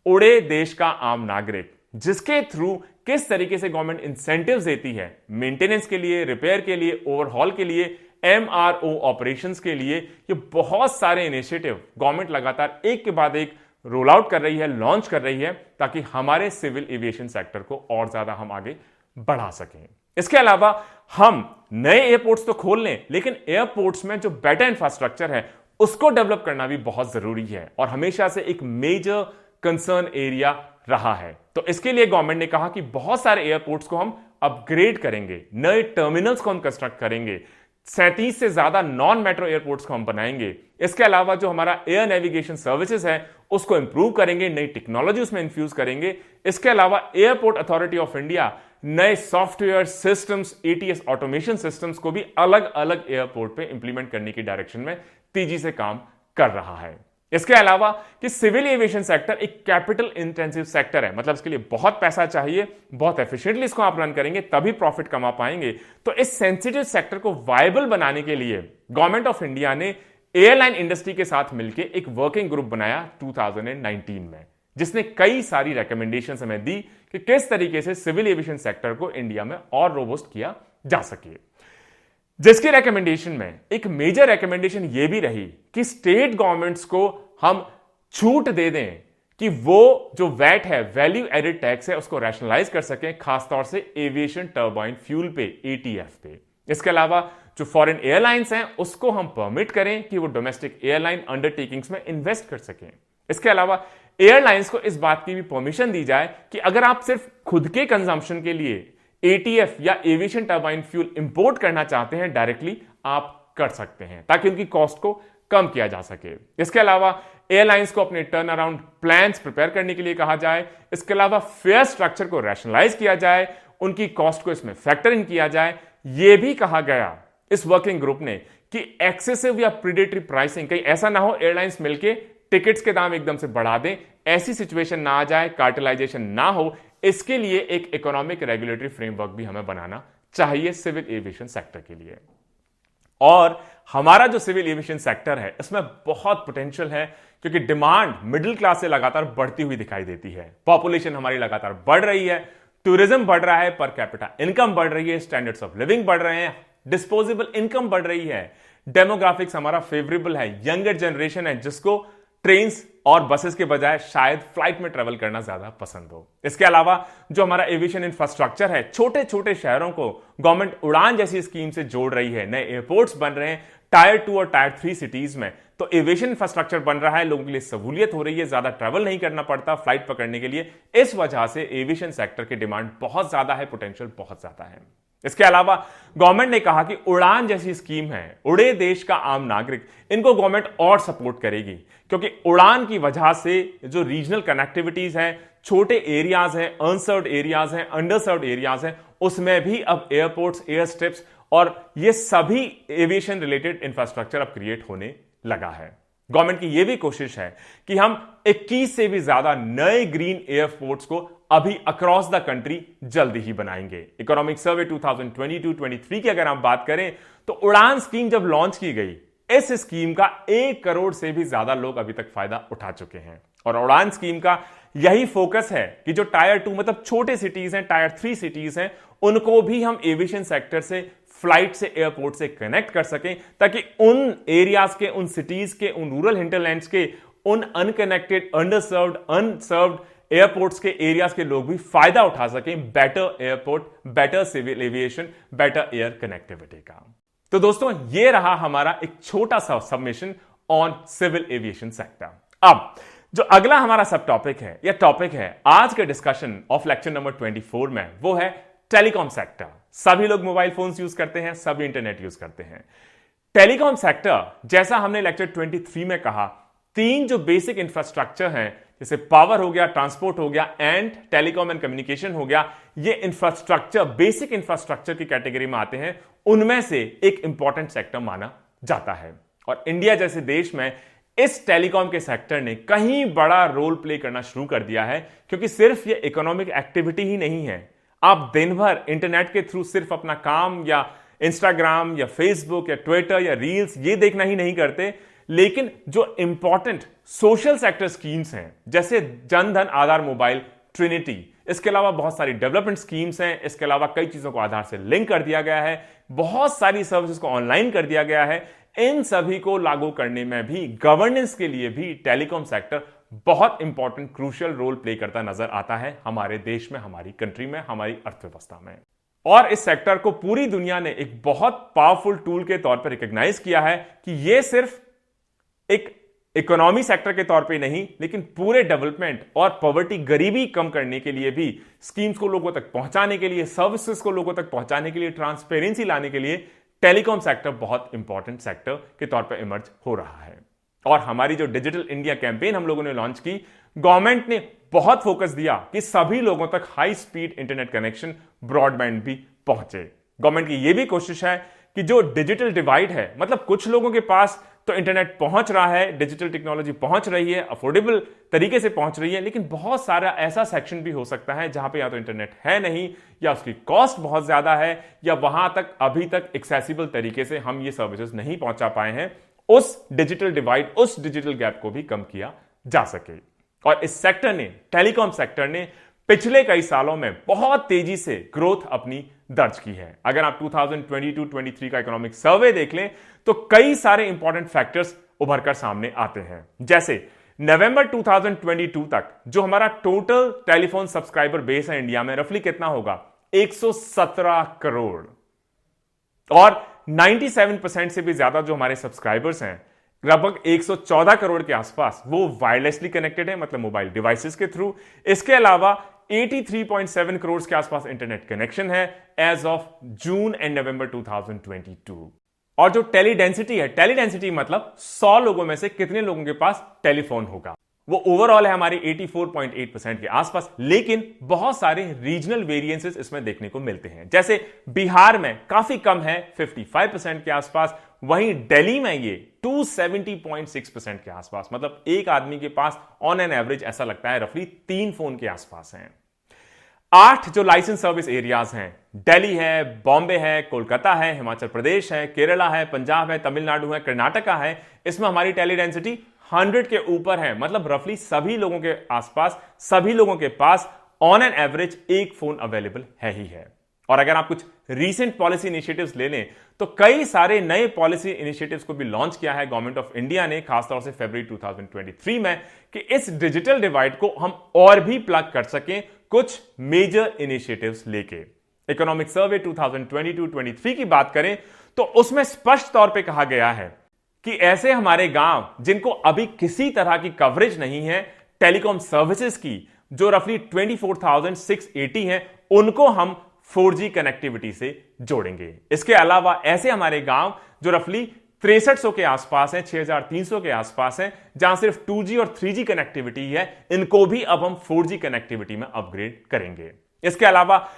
उड़े देश का आम नागरिक, जिसके थ्रू किस तरीके से गवर्नमेंट इंसेंटिव्स देती है मेंटेनेंस के लिए, रिपेयर के लिए, ओवरहॉल के लिए, MRO ऑपरेशंस के लिए। ये बहुत सारे इनिशिएटिव गवर्नमेंट लगातार एक के बाद एक रोल आउट कर रही है, लॉन्च कर रही है, ताकि हमारे सिविल एविएशन सेक्टर को और ज्यादा हम आगे बढ़ा सकें। इसके अलावा हम नए एयरपोर्ट्स तो खोल लें, लेकिन एयरपोर्ट्स में जो बेटर इंफ्रास्ट्रक्चर है उसको डेवलप करना भी बहुत जरूरी है और हमेशा से एक मेजर कंसर्न एरिया रहा है। तो इसके लिए गवर्नमेंट ने कहा कि बहुत सारे एयरपोर्ट्स को हम अपग्रेड करेंगे, नए टर्मिनल्स को हम कंस्ट्रक्ट करेंगे, 37 से ज्यादा नॉन मेट्रो एयरपोर्ट्स को हम बनाएंगे। इसके अलावा जो हमारा एयर नेविगेशन सर्विसेज है उसको इंप्रूव करेंगे, नई टेक्नोलॉजी उसमें इंफ्यूज करेंगे। इसके अलावा एयरपोर्ट अथॉरिटी ऑफ इंडिया नए software systems, ATS automation systems को भी अलग अलग एयरपोर्ट पे इंप्लीमेंट करने की डायरेक्शन में तेजी से काम कर रहा है। इसके अलावा कि सिविल एविएशन सेक्टर एक कैपिटल इंटेंसिव सेक्टर है, मतलब इसके लिए बहुत पैसा चाहिए, बहुत एफिशिएंटली इसको आप रन करेंगे तभी प्रॉफिट कमा पाएंगे। तो इस सेंसिटिव सेक्टर को वायबल बनाने के लिए गवर्नमेंट ऑफ इंडिया ने एयरलाइन इंडस्ट्री के साथ मिलकर एक वर्किंग ग्रुप बनाया 2019 में, जिसने कई सारी रिकमेंडेशंस हमें दी कि किस तरीके से सिविल एविएशन सेक्टर को इंडिया में और रोबस्ट किया जा सके। जिसकी रिकमेंडेशन में एक मेजर रिकमेंडेशन यह भी रही कि स्टेट गवर्नमेंट्स को हम छूट दे दें कि वो जो वैट है, वैल्यू एडेड टैक्स है, उसको रैशनलाइज कर सकें, खासतौर से एविएशन टर्बाइन फ्यूल पे, एटीएफ पे। इसके अलावा जो फॉरेन एयरलाइंस हैं उसको हम परमिट करें कि वो डोमेस्टिक एयरलाइन अंडरटेकिंग्स में इन्वेस्ट कर सकें। इसके अलावा एयरलाइंस को इस बात की भी परमिशन दी जाए कि अगर आप सिर्फ खुद के कंजम्पशन के लिए एटीएफ या एविएशन टर्बाइन फ्यूल इंपोर्ट करना चाहते हैं डायरेक्टली, आप कर सकते हैं ताकि उनकी कॉस्ट को कम किया जा सके। इसके अलावा एयरलाइंस को अपने टर्न अराउंड प्लान्स प्रिपेयर करने के लिए कहा जाए। इसके अलावा फेयर स्ट्रक्चर को रैशनलाइज किया जाए, उनकी कॉस्ट को इसमें फैक्टर इन किया जाए। यह भी कहा गया इस वर्किंग ग्रुप ने कि एक्सेसिव या प्रीडेटरी प्राइसिंग, कहीं ऐसा ना हो एयरलाइंस मिलके टिकट्स के दाम एकदम से बढ़ा दें, ऐसी सिचुएशन ना आ जाए, कार्टेलाइजेशन ना हो। इसके लिए एक इकोनॉमिक रेगुलेटरी फ्रेमवर्क भी हमें बनाना चाहिए सिविल एविएशन सेक्टर के लिए। और हमारा जो सिविल एविएशन सेक्टर है इसमें बहुत पोटेंशियल है, क्योंकि डिमांड मिडिल क्लास से लगातार बढ़ती हुई दिखाई देती है। पॉपुलेशन हमारी लगातार बढ़ रही है, टूरिज्म बढ़ रहा है, पर कैपिटा इनकम बढ़ रही है, स्टैंडर्ड्स ऑफ लिविंग बढ़ रहे हैं, डिस्पोजेबल इनकम बढ़ रही है, डेमोग्राफिक्स हमारा फेवरेबल है, यंगर जनरेशन है जिसको ट्रेन्स और बसेस के बजाय शायद फ्लाइट में ट्रेवल करना ज्यादा पसंद हो। इसके अलावा जो हमारा एविएशन इंफ्रास्ट्रक्चर है, छोटे छोटे शहरों को गवर्नमेंट उड़ान जैसी स्कीम से जोड़ रही है, नए एयरपोर्ट्स बन रहे हैं टायर 2 और टायर 3 सिटीज में, तो एविएशन इंफ्रास्ट्रक्चर बन रहा है, लोगों के लिए सहूलियत हो रही है, ज्यादा ट्रेवल नहीं करना पड़ता फ्लाइट पकड़ने के लिए। इस वजह से एविएशन सेक्टर की डिमांड बहुत ज्यादा है, पोटेंशियल बहुत ज्यादा है। इसके अलावा गवर्नमेंट ने कहा कि उड़ान जैसी स्कीम है, उड़े देश का आम नागरिक, इनको गवर्नमेंट और सपोर्ट करेगी, क्योंकि उड़ान की वजह से जो रीजनल कनेक्टिविटीज हैं, छोटे एरियाज हैं, अनसर्व्ड एरियाज हैं, अंडरसर्व्ड एरियाज हैं, उसमें भी अब एयरपोर्ट्स, एयर स्ट्रिप्स और ये सभी एविएशन रिलेटेड इंफ्रास्ट्रक्चर अब क्रिएट होने लगा है। गवर्नमेंट की यह भी कोशिश है कि हम 21 से भी ज्यादा नए ग्रीन एयरपोर्ट्स को अभी अक्रॉस द कंट्री जल्दी ही बनाएंगे। इकोनॉमिक सर्वे 2022-23 की अगर हम बात करें तो उड़ान स्कीम जब लॉन्च की गई, इस स्कीम का 1 करोड़ से भी ज्यादा लोग अभी तक फायदा उठा चुके हैं। और उड़ान स्कीम का यही फोकस है कि जो टायर 2 मतलब छोटे सिटीज हैं, टायर 3 सिटीज हैं, उनको भी हम एविएशन सेक्टर से, फ्लाइट से, एयरपोर्ट से कनेक्ट कर सकें, ताकि उन एरियाज के, उन सिटीज के, उन रूरल हिंटरलैंड्स के, उन अनकनेक्टेड, अंडरसर्व्ड, अनसर्व्ड एयरपोर्ट्स के एरियाज के लोग भी फायदा उठा सकें better airport, better civil aviation, better air connectivity का। तो दोस्तों, यह रहा हमारा एक छोटा सा submission on civil aviation sector. अब जो अगला हमारा सब टॉपिक है, यह टॉपिक है आज के डिस्कशन ऑफ लेक्चर नंबर 24 में, वो है टेलीकॉम सेक्टर। सभी लोग मोबाइल फोन्स यूज करते हैं, सभी इंटरनेट यूज करते हैं। टेलीकॉम सेक्टर, जैसा हमने लेक्चर 23 में कहा, 3 जो बेसिक इंफ्रास्ट्रक्चर हैं, जैसे पावर हो गया, ट्रांसपोर्ट हो गया एंड टेलीकॉम एंड कम्युनिकेशन हो गया, ये इंफ्रास्ट्रक्चर बेसिक इंफ्रास्ट्रक्चर की कैटेगरी में आते हैं, उनमें से एक इंपॉर्टेंट सेक्टर माना जाता है। और इंडिया जैसे देश में इस टेलीकॉम के सेक्टर ने कहीं बड़ा रोल प्ले करना शुरू कर दिया है, क्योंकि सिर्फ ये इकोनॉमिक एक्टिविटी ही नहीं है। आप दिन भर इंटरनेट के थ्रू सिर्फ अपना काम या इंस्टाग्राम या फेसबुक या ट्विटर या रील्स ये देखना ही नहीं करते, लेकिन जो इंपॉर्टेंट सोशल सेक्टर स्कीम्स हैं, जैसे जन धन आधार मोबाइल, ट्रिनिटी, इसके अलावा बहुत सारी डेवलपमेंट स्कीम्स हैं, इसके अलावा कई चीजों को आधार से लिंक कर दिया गया है, बहुत सारी सर्विसेज को ऑनलाइन कर दिया गया है, इन सभी को लागू करने में भी, गवर्नेंस के लिए भी टेलीकॉम सेक्टर बहुत इंपॉर्टेंट, क्रूशियल रोल प्ले करता नजर आता है हमारे देश में, हमारी कंट्री में, हमारी अर्थव्यवस्था में। और इस सेक्टर को पूरी दुनिया ने एक बहुत पावरफुल टूल के तौर पर रिकॉग्नाइज किया है कि यह सिर्फ एक इकोनॉमी सेक्टर के तौर पे नहीं, लेकिन पूरे डेवलपमेंट और पॉवर्टी, गरीबी कम करने के लिए भी, स्कीम्स को लोगों तक पहुंचाने के लिए, सर्विसेज को लोगों तक पहुंचाने के लिए, ट्रांसपेरेंसी लाने के लिए टेलीकॉम सेक्टर बहुत इंपॉर्टेंट सेक्टर के तौर पर इमर्ज हो रहा है। और हमारी जो डिजिटल इंडिया कैंपेन हम लोगों ने लॉन्च की, गवर्नमेंट ने बहुत फोकस दिया कि सभी लोगों तक high speed internet connection, broadband भी पहुंचे। गवर्नमेंट की यह भी कोशिश है कि जो डिजिटल डिवाइड है, मतलब कुछ लोगों के पास तो इंटरनेट पहुंच रहा है, डिजिटल टेक्नोलॉजी पहुंच रही है, अफोर्डेबल तरीके से पहुंच रही है, लेकिन बहुत सारा ऐसा सेक्शन भी हो सकता है जहां पे या तो इंटरनेट है नहीं, या उसकी कॉस्ट बहुत ज्यादा है, या वहां तक अभी तक एक्सेसिबल तरीके से हम ये सर्विसेज नहीं पहुंचा पाए हैं। उस डिजिटल डिवाइड, उस डिजिटल गैप को भी कम किया जा सके। और इस सेक्टर ने, टेलीकॉम सेक्टर ने पिछले कई सालों में बहुत तेजी से ग्रोथ अपनी दर्ज की है। अगर आप 2022-23 का इकोनॉमिक सर्वे देख लें तो कई सारे इंपॉर्टेंट फैक्टर्स उभर कर सामने आते हैं। जैसे नवंबर 2022 तक जो हमारा टोटल टेलीफोन सब्सक्राइबर बेस है इंडिया में, रफली कितना होगा? 117 करोड़। और 97% से भी ज्यादा जो हमारे सब्सक्राइबर्स हैं, लगभग 114 करोड़ के आसपास, वो वायरलेसली कनेक्टेड है, मतलब मोबाइल डिवाइसेस के थ्रू। इसके अलावा 83.7 करोड़ के आसपास इंटरनेट कनेक्शन है as of June and November 2022। और जो टेली डेंसिटी है, टेली डेंसिटी मतलब 100 लोगों में से कितने लोगों के पास टेलीफोन होगा, वो ओवरऑल है हमारी 84.8% के आसपास। लेकिन बहुत सारे रीजनल वेरिएंसेस इसमें देखने को मिलते हैं। जैसे बिहार में काफी कम है, 55% के आसपास। वहीं दिल्ली में ये 270.6% के आसपास, मतलब एक आदमी के पास ऑन एन एवरेज ऐसा लगता है रफली 3 फोन के आसपास हैं। 8 जो लाइसेंस सर्विस एरियाज हैं, दिल्ली है, बॉम्बे है, कोलकाता है, हिमाचल प्रदेश है, केरला है, पंजाब है, तमिलनाडु है, कर्नाटका है, इसमें हमारी टेली डेंसिटी 100 के ऊपर है। मतलब रफली सभी लोगों के आसपास, सभी लोगों के पास ऑन एन एवरेज एक फोन अवेलेबल है ही है। और अगर आप कुछ रीसेंट पॉलिसी इनिशिएटिव्स ले लें तो कई सारे नए पॉलिसी इनिशिएटिव्स को भी लॉन्च किया है गवर्नमेंट ऑफ इंडिया ने, खासतौर से फरवरी 2023 में, कि इस डिजिटल डिवाइड को हम और भी प्लग कर सकें कुछ मेजर इनिशिएटिव्स लेके। इकोनॉमिक सर्वे 2022-23 की बात करें तो उसमें स्पष्ट तौर पे कहा गया है कि ऐसे हमारे गांव जिनको अभी किसी तरह की कवरेज नहीं है टेलीकॉम सर्विसेज की, जो रफली 24,680 हैं, उनको हम 4G कनेक्टिविटी से जोड़ेंगे। इसके अलावा ऐसे हमारे गांव जो रफली 6300 के आसपास हैं, 6300 के आसपास हैं, जहां सिर्फ 2G और 3G कनेक्टिविटी है, इनको भी अब हम 4G कनेक्टिविटी में अपग्रेड करेंगे। इसके अलावा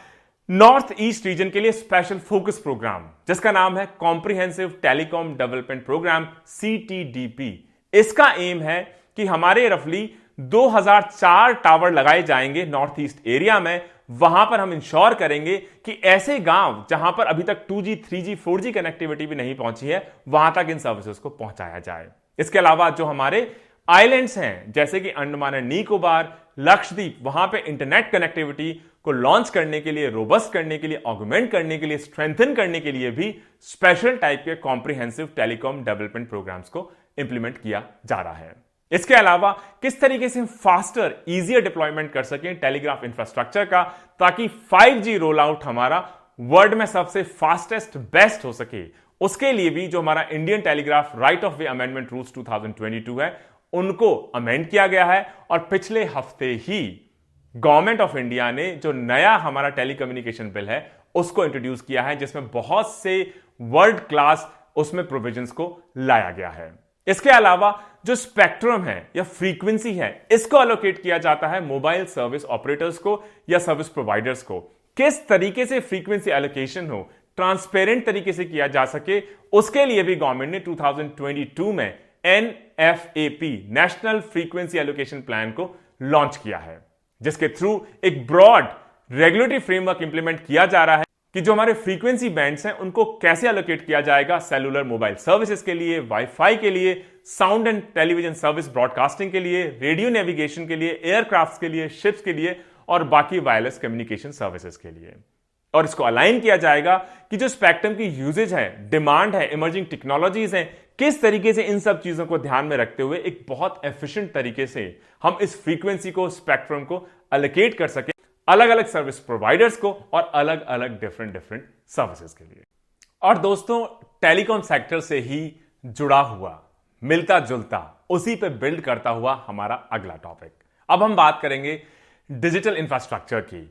नॉर्थ ईस्ट रीजन के लिए स्पेशल फोकस प्रोग्राम, जिसका नाम है comprehensive telecom development programme, CTDP। इसका एम है कि हमारे रफली 2004 टावर लगाए जाएंगे नॉर्थ ईस्ट एरिया में। वहां पर हम इंश्योर करेंगे कि ऐसे गांव जहां पर अभी तक 2G, 3G, 4G कनेक्टिविटी भी नहीं पहुंची है, वहां तक इन सर्विसेज को पहुंचाया जाए। इसके अलावा जो हमारे आइलैंड्स हैं, जैसे कि अंडमान एंड निकोबार, लक्षद्वीप, वहां पे इंटरनेट कनेक्टिविटी को लॉन्च करने के लिए, रोबस्ट करने के लिए, ऑगमेंट करने के लिए, स्ट्रेंथन करने के लिए भी स्पेशल टाइप के कॉम्प्रिहेंसिव टेलीकॉम डेवलपमेंट प्रोग्राम्स को इंप्लीमेंट किया जा रहा है। इसके अलावा किस तरीके से हम फास्टर, इजियर डिप्लॉयमेंट कर सकें टेलीग्राफ इंफ्रास्ट्रक्चर का, ताकि 5G रोल आउट हमारा वर्ल्ड में सबसे फास्टेस्ट, बेस्ट हो सके। उसके लिए भी जो हमारा Indian telegraph right of way amendment rules 2022 है, उनको अमेंड किया गया है। और पिछले हफ्ते ही गवर्नमेंट ऑफ इंडिया ने जो नया हमारा टेलीकम्युनिकेशन बिल है उसको इंट्रोड्यूस किया है, जिसमें बहुत से वर्ल्ड क्लास उसमें प्रोविजंस को लाया गया है। इसके अलावा जो स्पेक्ट्रम है या फ्रीक्वेंसी है, इसको एलोकेट किया जाता है मोबाइल सर्विस ऑपरेटर्स को या सर्विस प्रोवाइडर्स को। किस तरीके से फ्रीक्वेंसी एलोकेशन हो, ट्रांसपेरेंट तरीके से किया जा सके, उसके लिए भी गवर्नमेंट ने 2022 में NFAP, national frequency allocation plan को लॉन्च किया है, जिसके थ्रू एक ब्रॉड रेगुलेटरी फ्रेमवर्क इंप्लीमेंट किया जा रहा है कि जो हमारे फ्रीक्वेंसी बैंड्स हैं उनको कैसे एलोकेट किया जाएगा सेलुलर मोबाइल सर्विसेज के लिए, वाईफाई के लिए, sound and television service broadcasting के लिए, रेडियो नेविगेशन के लिए, एयरक्राफ्ट्स के लिए, शिप्स के लिए और बाकी वायरलेस कम्युनिकेशन सर्विसेज के लिए। और इसको अलाइन किया जाएगा कि जो स्पेक्ट्रम की यूजेज है, डिमांड है, इमर्जिंग टेक्नोलॉजीज हैं, किस तरीके से इन सब चीजों को ध्यान में रखते हुए एक बहुत एफिशिएंट तरीके से हम इस फ्रीक्वेंसी को, स्पेक्ट्रम को एलोकेट कर सके। अलग अलग सर्विस प्रोवाइडर्स को और अलग अलग डिफरेंट सर्विसेज के लिए। और दोस्तों, टेलीकॉम सेक्टर से ही जुड़ा हुआ, मिलता जुलता, उसी पे बिल्ड करता हुआ हमारा अगला टॉपिक। अब हम बात करेंगे डिजिटल इंफ्रास्ट्रक्चर की,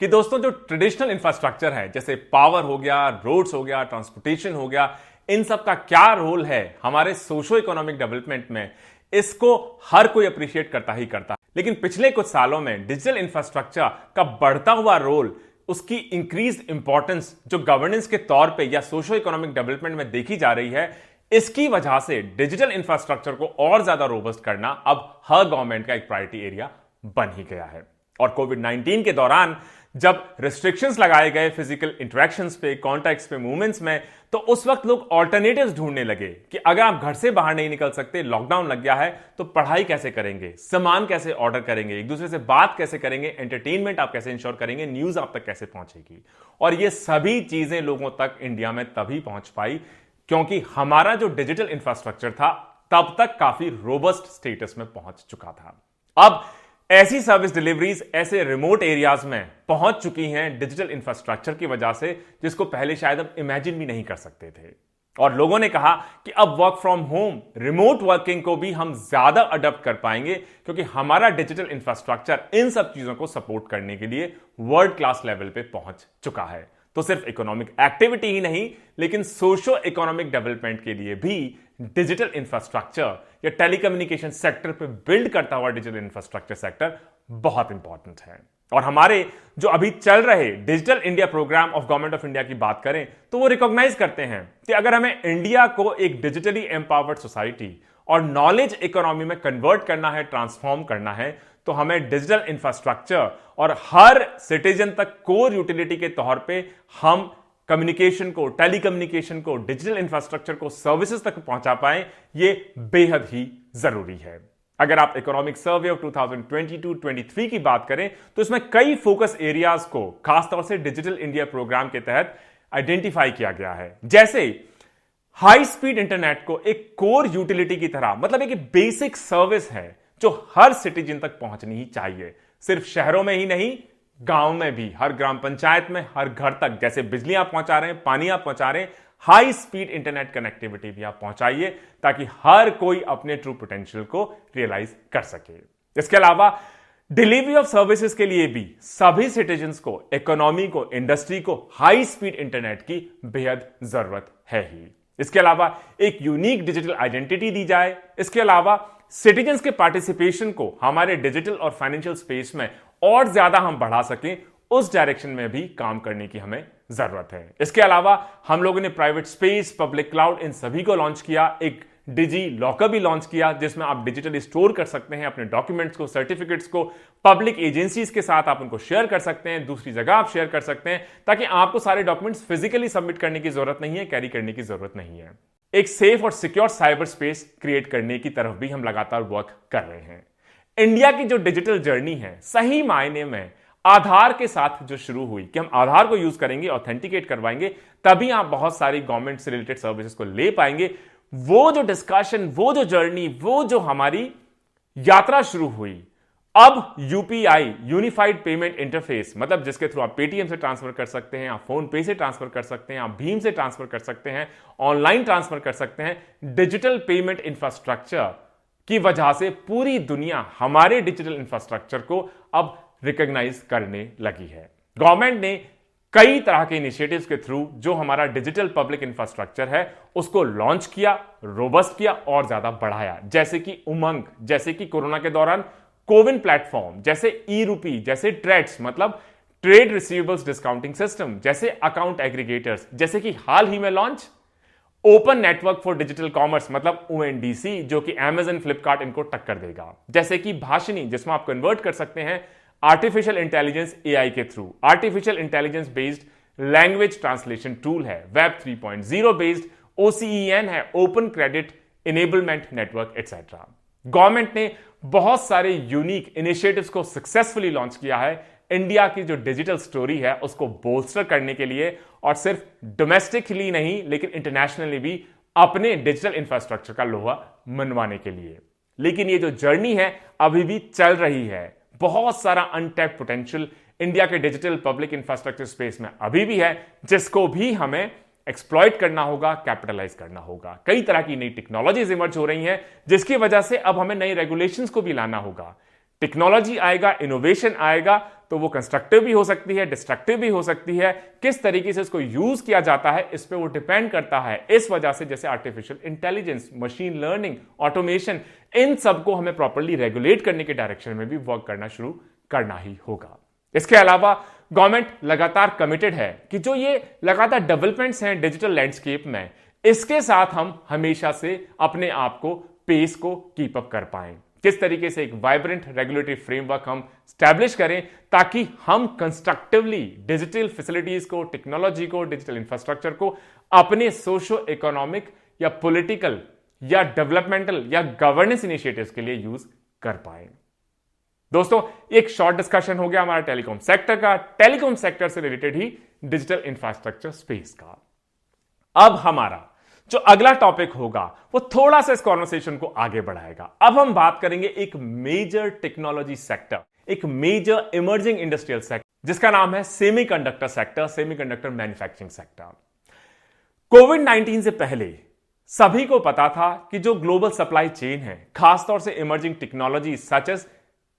कि दोस्तों जो ट्रेडिशनल इंफ्रास्ट्रक्चर है, जैसे पावर हो गया, रोड्स हो गया, ट्रांसपोर्टेशन हो गया, इन सब का क्या रोल है हमारे सोशो इकोनॉमिक डेवलपमेंट में, इसको हर कोई अप्रिशिएट करता ही करता। लेकिन पिछले कुछ सालों में डिजिटल इंफ्रास्ट्रक्चर का बढ़ता हुआ रोल, उसकी इंक्रीज इंपॉर्टेंस जो गवर्नेंस के तौर पे या सोशो इकोनॉमिक डेवलपमेंट में देखी जा रही है, इसकी वजह से डिजिटल इंफ्रास्ट्रक्चर को और ज्यादा रोबस्ट करना अब हर गवर्नमेंट का एक प्रायोरिटी एरिया बन ही गया है। और कोविड-19 के दौरान जब रिस्ट्रिक्शंस लगाए गए फिजिकल इंटरेक्शंस पे, कॉन्टैक्ट्स पे, मूवमेंट्स में, तो उस वक्त लोग ऑल्टरनेटिव्स ढूंढने लगे कि अगर आप घर से बाहर नहीं निकल सकते, लॉकडाउन लग गया है, तो पढ़ाई कैसे करेंगे, सामान कैसे ऑर्डर करेंगे, एक दूसरे से बात कैसे करेंगे, एंटरटेनमेंट आप कैसे इंश्योर करेंगे, न्यूज आप तक कैसे पहुंचेगी। और ये सभी चीजें लोगों तक इंडिया में तभी पहुंच पाई क्योंकि हमारा जो डिजिटल इंफ्रास्ट्रक्चर था तब तक काफी रोबस्ट स्टेटस में पहुंच चुका था। अब ऐसी सर्विस डिलीवरीज ऐसे रिमोट एरियाज में पहुंच चुकी हैं डिजिटल इंफ्रास्ट्रक्चर की वजह से, जिसको पहले शायद हम इमेजिन भी नहीं कर सकते थे। और लोगों ने कहा कि अब work from home, remote working को भी हम ज्यादा अडॉप्ट कर पाएंगे क्योंकि हमारा डिजिटल इंफ्रास्ट्रक्चर इन सब चीजों को सपोर्ट करने के लिए वर्ल्ड क्लास लेवल पे पहुंच चुका है। तो सिर्फ इकोनॉमिक एक्टिविटी ही नहीं, लेकिन सोशो इकोनॉमिक डेवलपमेंट के लिए भी डिजिटल इंफ्रास्ट्रक्चर या टेलीकम्युनिकेशन सेक्टर पे बिल्ड करता हुआ डिजिटल इंफ्रास्ट्रक्चर सेक्टर बहुत इंपॉर्टेंट है। और हमारे जो अभी चल रहे digital India programme of government of India की बात करें तो वो रिकॉग्नाइज करते हैं कि अगर हमें इंडिया को एक डिजिटली एम्पावर्ड सोसाइटी और नॉलेज इकोनॉमी में कन्वर्ट करना है, ट्रांसफॉर्म करना है, तो हमें डिजिटल इंफ्रास्ट्रक्चर और हर सिटीजन तक कोर यूटिलिटी के तौर पे हम कम्युनिकेशन को, टेलीकम्युनिकेशन को, डिजिटल इंफ्रास्ट्रक्चर को सर्विसेज तक पहुंचा पाएं, ये बेहद ही जरूरी है। अगर आप इकोनॉमिक सर्वे ऑफ 2022-23 की बात करें तो इसमें कई फोकस एरियाज को खासतौर से डिजिटल इंडिया प्रोग्राम के तहत आइडेंटिफाई किया गया है। जैसे हाई स्पीड इंटरनेट को एक कोर यूटिलिटी की तरह, मतलब एक बेसिक सर्विस है जो हर सिटीजन तक पहुंचनी ही चाहिए, सिर्फ शहरों में ही नहीं, गांव में भी, हर ग्राम पंचायत में, हर घर तक। जैसे बिजली आप पहुंचा रहे हैं, पानी आप पहुंचा रहे हैं, हाई स्पीड इंटरनेट कनेक्टिविटी भी आप पहुंचाइए ताकि हर कोई अपने ट्रू पोटेंशियल को रियलाइज कर सके। इसके अलावा डिलीवरी ऑफ सर्विसेज के लिए भी सभी सिटीजन्स को, इकोनॉमी को, इंडस्ट्री को हाई स्पीड इंटरनेट की बेहद जरूरत है ही। इसके अलावा एक यूनिक डिजिटल आइडेंटिटी दी जाए। इसके अलावा सिटीजन्स के पार्टिसिपेशन को हमारे डिजिटल और फाइनेंशियल स्पेस में और ज्यादा हम बढ़ा सकें, उस डायरेक्शन में भी काम करने की हमें जरूरत है। इसके अलावा हम लोगों ने प्राइवेट स्पेस, पब्लिक क्लाउड, इन सभी को लॉन्च किया। एक डिजी लॉकर भी लॉन्च किया जिसमें आप डिजिटली स्टोर कर सकते हैं अपने डॉक्यूमेंट्स को, सर्टिफिकेट्स को, पब्लिक एजेंसीज के साथ आप उनको शेयर कर सकते हैं, दूसरी जगह आप शेयर कर सकते हैं, ताकि आपको सारे डॉक्यूमेंट्स फिजिकली सबमिट करने की जरूरत नहीं है, कैरी करने की जरूरत नहीं है। एक सेफ और सिक्योर साइबर स्पेस क्रिएट करने की तरफ भी हम लगातार वर्क कर रहे हैं। इंडिया की जो डिजिटल जर्नी है, सही मायने में आधार के साथ जो शुरू हुई कि हम आधार को यूज करेंगे, ऑथेंटिकेट करवाएंगे, तभी आप बहुत सारी गवर्नमेंट से रिलेटेड सर्विसेज को ले पाएंगे। वो जो डिस्कशन, वो जो जर्नी, वो जो हमारी यात्रा शुरू हुई, अब यूपीआई, यूनिफाइड पेमेंट इंटरफेस, मतलब जिसके थ्रू आप पेटीएम से ट्रांसफर कर सकते हैं, आप फोन पे से ट्रांसफर कर सकते हैं, आप भीम से ट्रांसफर कर सकते हैं, ऑनलाइन ट्रांसफर कर सकते हैं। डिजिटल पेमेंट इंफ्रास्ट्रक्चर की वजह से पूरी दुनिया हमारे डिजिटल इंफ्रास्ट्रक्चर को अब रिकॉग्नाइज करने लगी है। गवर्नमेंट ने कई तरह के इनिशिएटिव्स के थ्रू जो हमारा डिजिटल पब्लिक इंफ्रास्ट्रक्चर है उसको लॉन्च किया, रोबस्ट किया और ज्यादा बढ़ाया। जैसे कि उमंग, जैसे कि कोरोना के दौरान कोविन प्लेटफॉर्म, जैसे ई रूपी, जैसे ट्रेड्स मतलब ट्रेड रिसीवेबल्स डिस्काउंटिंग सिस्टम, जैसे अकाउंट एग्रीगेटर्स, जैसे कि हाल ही में launch open network for digital commerce मतलब ओएनडीसी, जो कि अमेजन, फ्लिपकार्ट इनको टक्कर देगा। जैसे कि भाषिनी, जिसमें आप कन्वर्ट कर सकते हैं आर्टिफिशियल इंटेलिजेंस एआई के through, artificial intelligence based language translation tool है, वेब 3.0 बेस्ड ओसीईएन है, open credit enablement network etcetera. Government ने बहुत सारे यूनिक इनिशिएटिव्स को सक्सेसफुली लॉन्च किया है इंडिया की जो डिजिटल स्टोरी है उसको बोल्स्टर करने के लिए, और सिर्फ डोमेस्टिकली नहीं लेकिन इंटरनेशनली भी अपने डिजिटल इंफ्रास्ट्रक्चर का लोहा मनवाने के लिए। लेकिन ये जो जर्नी है अभी भी चल रही है। बहुत सारा अनटैप्ड पोटेंशियल इंडिया के डिजिटल पब्लिक इंफ्रास्ट्रक्चर स्पेस में अभी भी है, जिसको भी हमें एक्सप्लॉइट करना होगा, कैपिटलाइज करना होगा। कई तरह की नई टेक्नोलॉजीज इमर्ज हो रही हैं, जिसकी वजह से अब हमें नई रेगुलेशंस को भी लाना होगा। टेक्नोलॉजी आएगा, इनोवेशन आएगा, तो वो कंस्ट्रक्टिव भी हो सकती है, डिस्ट्रक्टिव भी हो सकती है। किस तरीके से इसको यूज किया जाता है, इस पे वो डिपेंड करता है। इस वजह से जैसे artificial intelligence, machine learning, automation, इन सबको हमें प्रॉपर्ली रेगुलेट करने के डायरेक्शन में भी वर्क करना शुरू करना ही होगा। इसके अलावा गवर्नमेंट लगातार कमिटेड है कि जो ये लगातार डेवलपमेंट्स हैं डिजिटल लैंडस्केप में, इसके साथ हम हमेशा से अपने आप को पेस को कीप अप कर पाएं। किस तरीके से एक वाइब्रेंट रेगुलेटरी फ्रेमवर्क हम स्टैब्लिश करें ताकि हम कंस्ट्रक्टिवली डिजिटल फैसिलिटीज को, टेक्नोलॉजी को, डिजिटल इंफ्रास्ट्रक्चर को अपने सोशो इकोनॉमिक या पॉलिटिकल या डेवलपमेंटल या गवर्नेंस इनिशिएटिव्स के लिए यूज कर पाए। दोस्तों, एक शॉर्ट डिस्कशन हो गया हमारा टेलीकॉम सेक्टर का, टेलीकॉम सेक्टर से रिलेटेड ही डिजिटल इंफ्रास्ट्रक्चर स्पेस का। अब हमारा जो अगला टॉपिक होगा वो थोड़ा सा इस कॉन्वर्सेशन को आगे बढ़ाएगा। अब हम बात करेंगे एक मेजर टेक्नोलॉजी सेक्टर, एक मेजर इमर्जिंग इंडस्ट्रियल सेक्टर, जिसका नाम है semiconductor sector, semiconductor manufacturing sector. कोविड-19 से पहले सभी को पता था कि जो ग्लोबल सप्लाई चेन है, खासतौर से emerging technology such as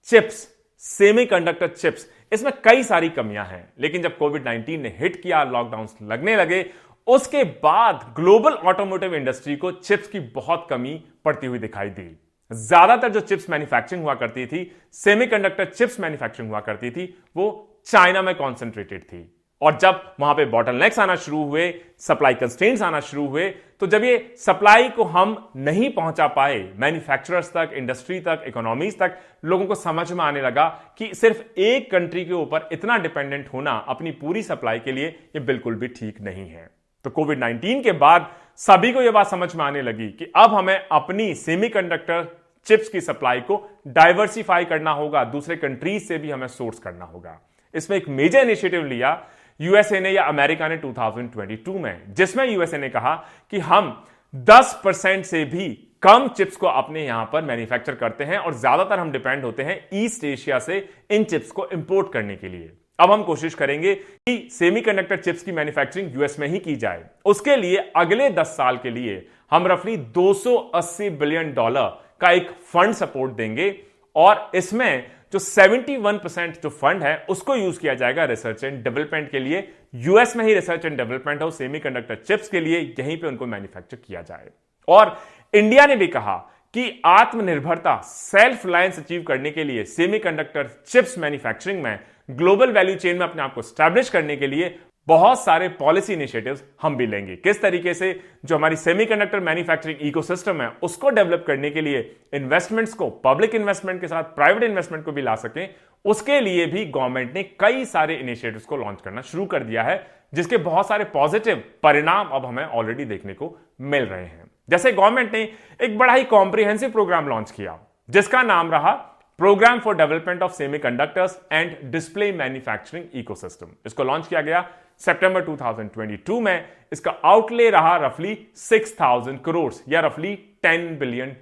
chips, semiconductor chips, इसमें कई सारी कमियां हैं। लेकिन जब कोविड-19 ने हिट किया, लॉकडाउन लगने लगे, उसके बाद ग्लोबल ऑटोमोटिव इंडस्ट्री को चिप्स की बहुत कमी पड़ती हुई दिखाई दी। ज्यादातर जो चिप्स मैन्युफैक्चरिंग हुआ करती थी, सेमीकंडक्टर चिप्स मैन्युफैक्चरिंग हुआ करती थी, वो चाइना में कॉन्सेंट्रेटेड थी। और जब वहां पे बॉटलनेक्स आना शुरू हुए, सप्लाई कंस्ट्रेंट्स आना शुरू हुए, तो जब ये सप्लाई को हम नहीं पहुंचा पाए मैन्युफैक्चरर्स तक, इंडस्ट्री तक, इकोनॉमीज तक, लोगों को समझ में आने लगा कि सिर्फ एक कंट्री के ऊपर इतना डिपेंडेंट होना अपनी पूरी सप्लाई के लिए ये बिल्कुल भी ठीक नहीं है। तो कोविड-19 के बाद सभी को यह बात समझ में आने लगी कि अब हमें अपनी सेमीकंडक्टर चिप्स की सप्लाई को डाइवर्सिफाई करना होगा, दूसरे कंट्रीज से भी हमें सोर्स करना होगा। इसमें एक मेजर इनिशिएटिव लिया यूएसए ने या अमेरिका ने 2022 में, जिसमें यूएसए ने कहा कि हम 10% से भी कम चिप्स को अपने यहां पर मैन्युफैक्चर करते हैं और ज्यादातर हम डिपेंड होते हैं ईस्ट एशिया से इन चिप्स को इंपोर्ट करने के लिए। अब हम कोशिश करेंगे कि सेमीकंडक्टर चिप्स की मैन्युफैक्चरिंग यूएस में ही की जाए। उसके लिए अगले 10 साल के लिए हम रफली $280 बिलियन का एक फंड सपोर्ट देंगे और इसमें जो 71% जो फंड है उसको यूज किया जाएगा रिसर्च एंड डेवलपमेंट के लिए। यूएस में ही रिसर्च एंड डेवलपमेंट हो सेमीकंडक्टर चिप्स के लिए, यहीं पे उनको मैन्युफैक्चर किया जाए। और इंडिया ने भी कहा कि आत्मनिर्भरता, सेल्फ रिलायंस अचीव करने के लिए सेमीकंडक्टर चिप्स मैन्युफैक्चरिंग में, ग्लोबल वैल्यू चेन में अपने आप को स्टैब्लिश करने के लिए बहुत सारे पॉलिसी इनिशिएटिव्स हम भी लेंगे। किस तरीके से जो हमारी सेमीकंडक्टर मैन्युफैक्चरिंग इकोसिस्टम है उसको डेवलप करने के लिए इन्वेस्टमेंट्स को, पब्लिक इन्वेस्टमेंट के साथ प्राइवेट इन्वेस्टमेंट को भी ला सकें, उसके लिए भी गवर्नमेंट ने कई सारे इनिशिएटिव्स को लॉन्च करना शुरू कर दिया है, जिसके बहुत सारे पॉजिटिव परिणाम अब हमें ऑलरेडी देखने को मिल रहे हैं। जैसे गवर्नमेंट ने एक बड़ा ही कॉम्प्रिहेंसिव प्रोग्राम लॉन्च किया जिसका नाम रहा programme for development of semiconductors and display manufacturing ecosystem. इसको लॉन्च किया गया सितंबर 2022 में। इसका आउटले रहा रफली 6,000 करोड़ या रफली $10 बिलियन।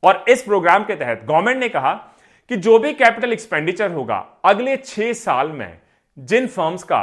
और इस प्रोग्राम के तहत गवर्नमेंट ने कहा कि जो भी कैपिटल एक्सपेंडिचर होगा अगले 6 साल में जिन फर्म्स का,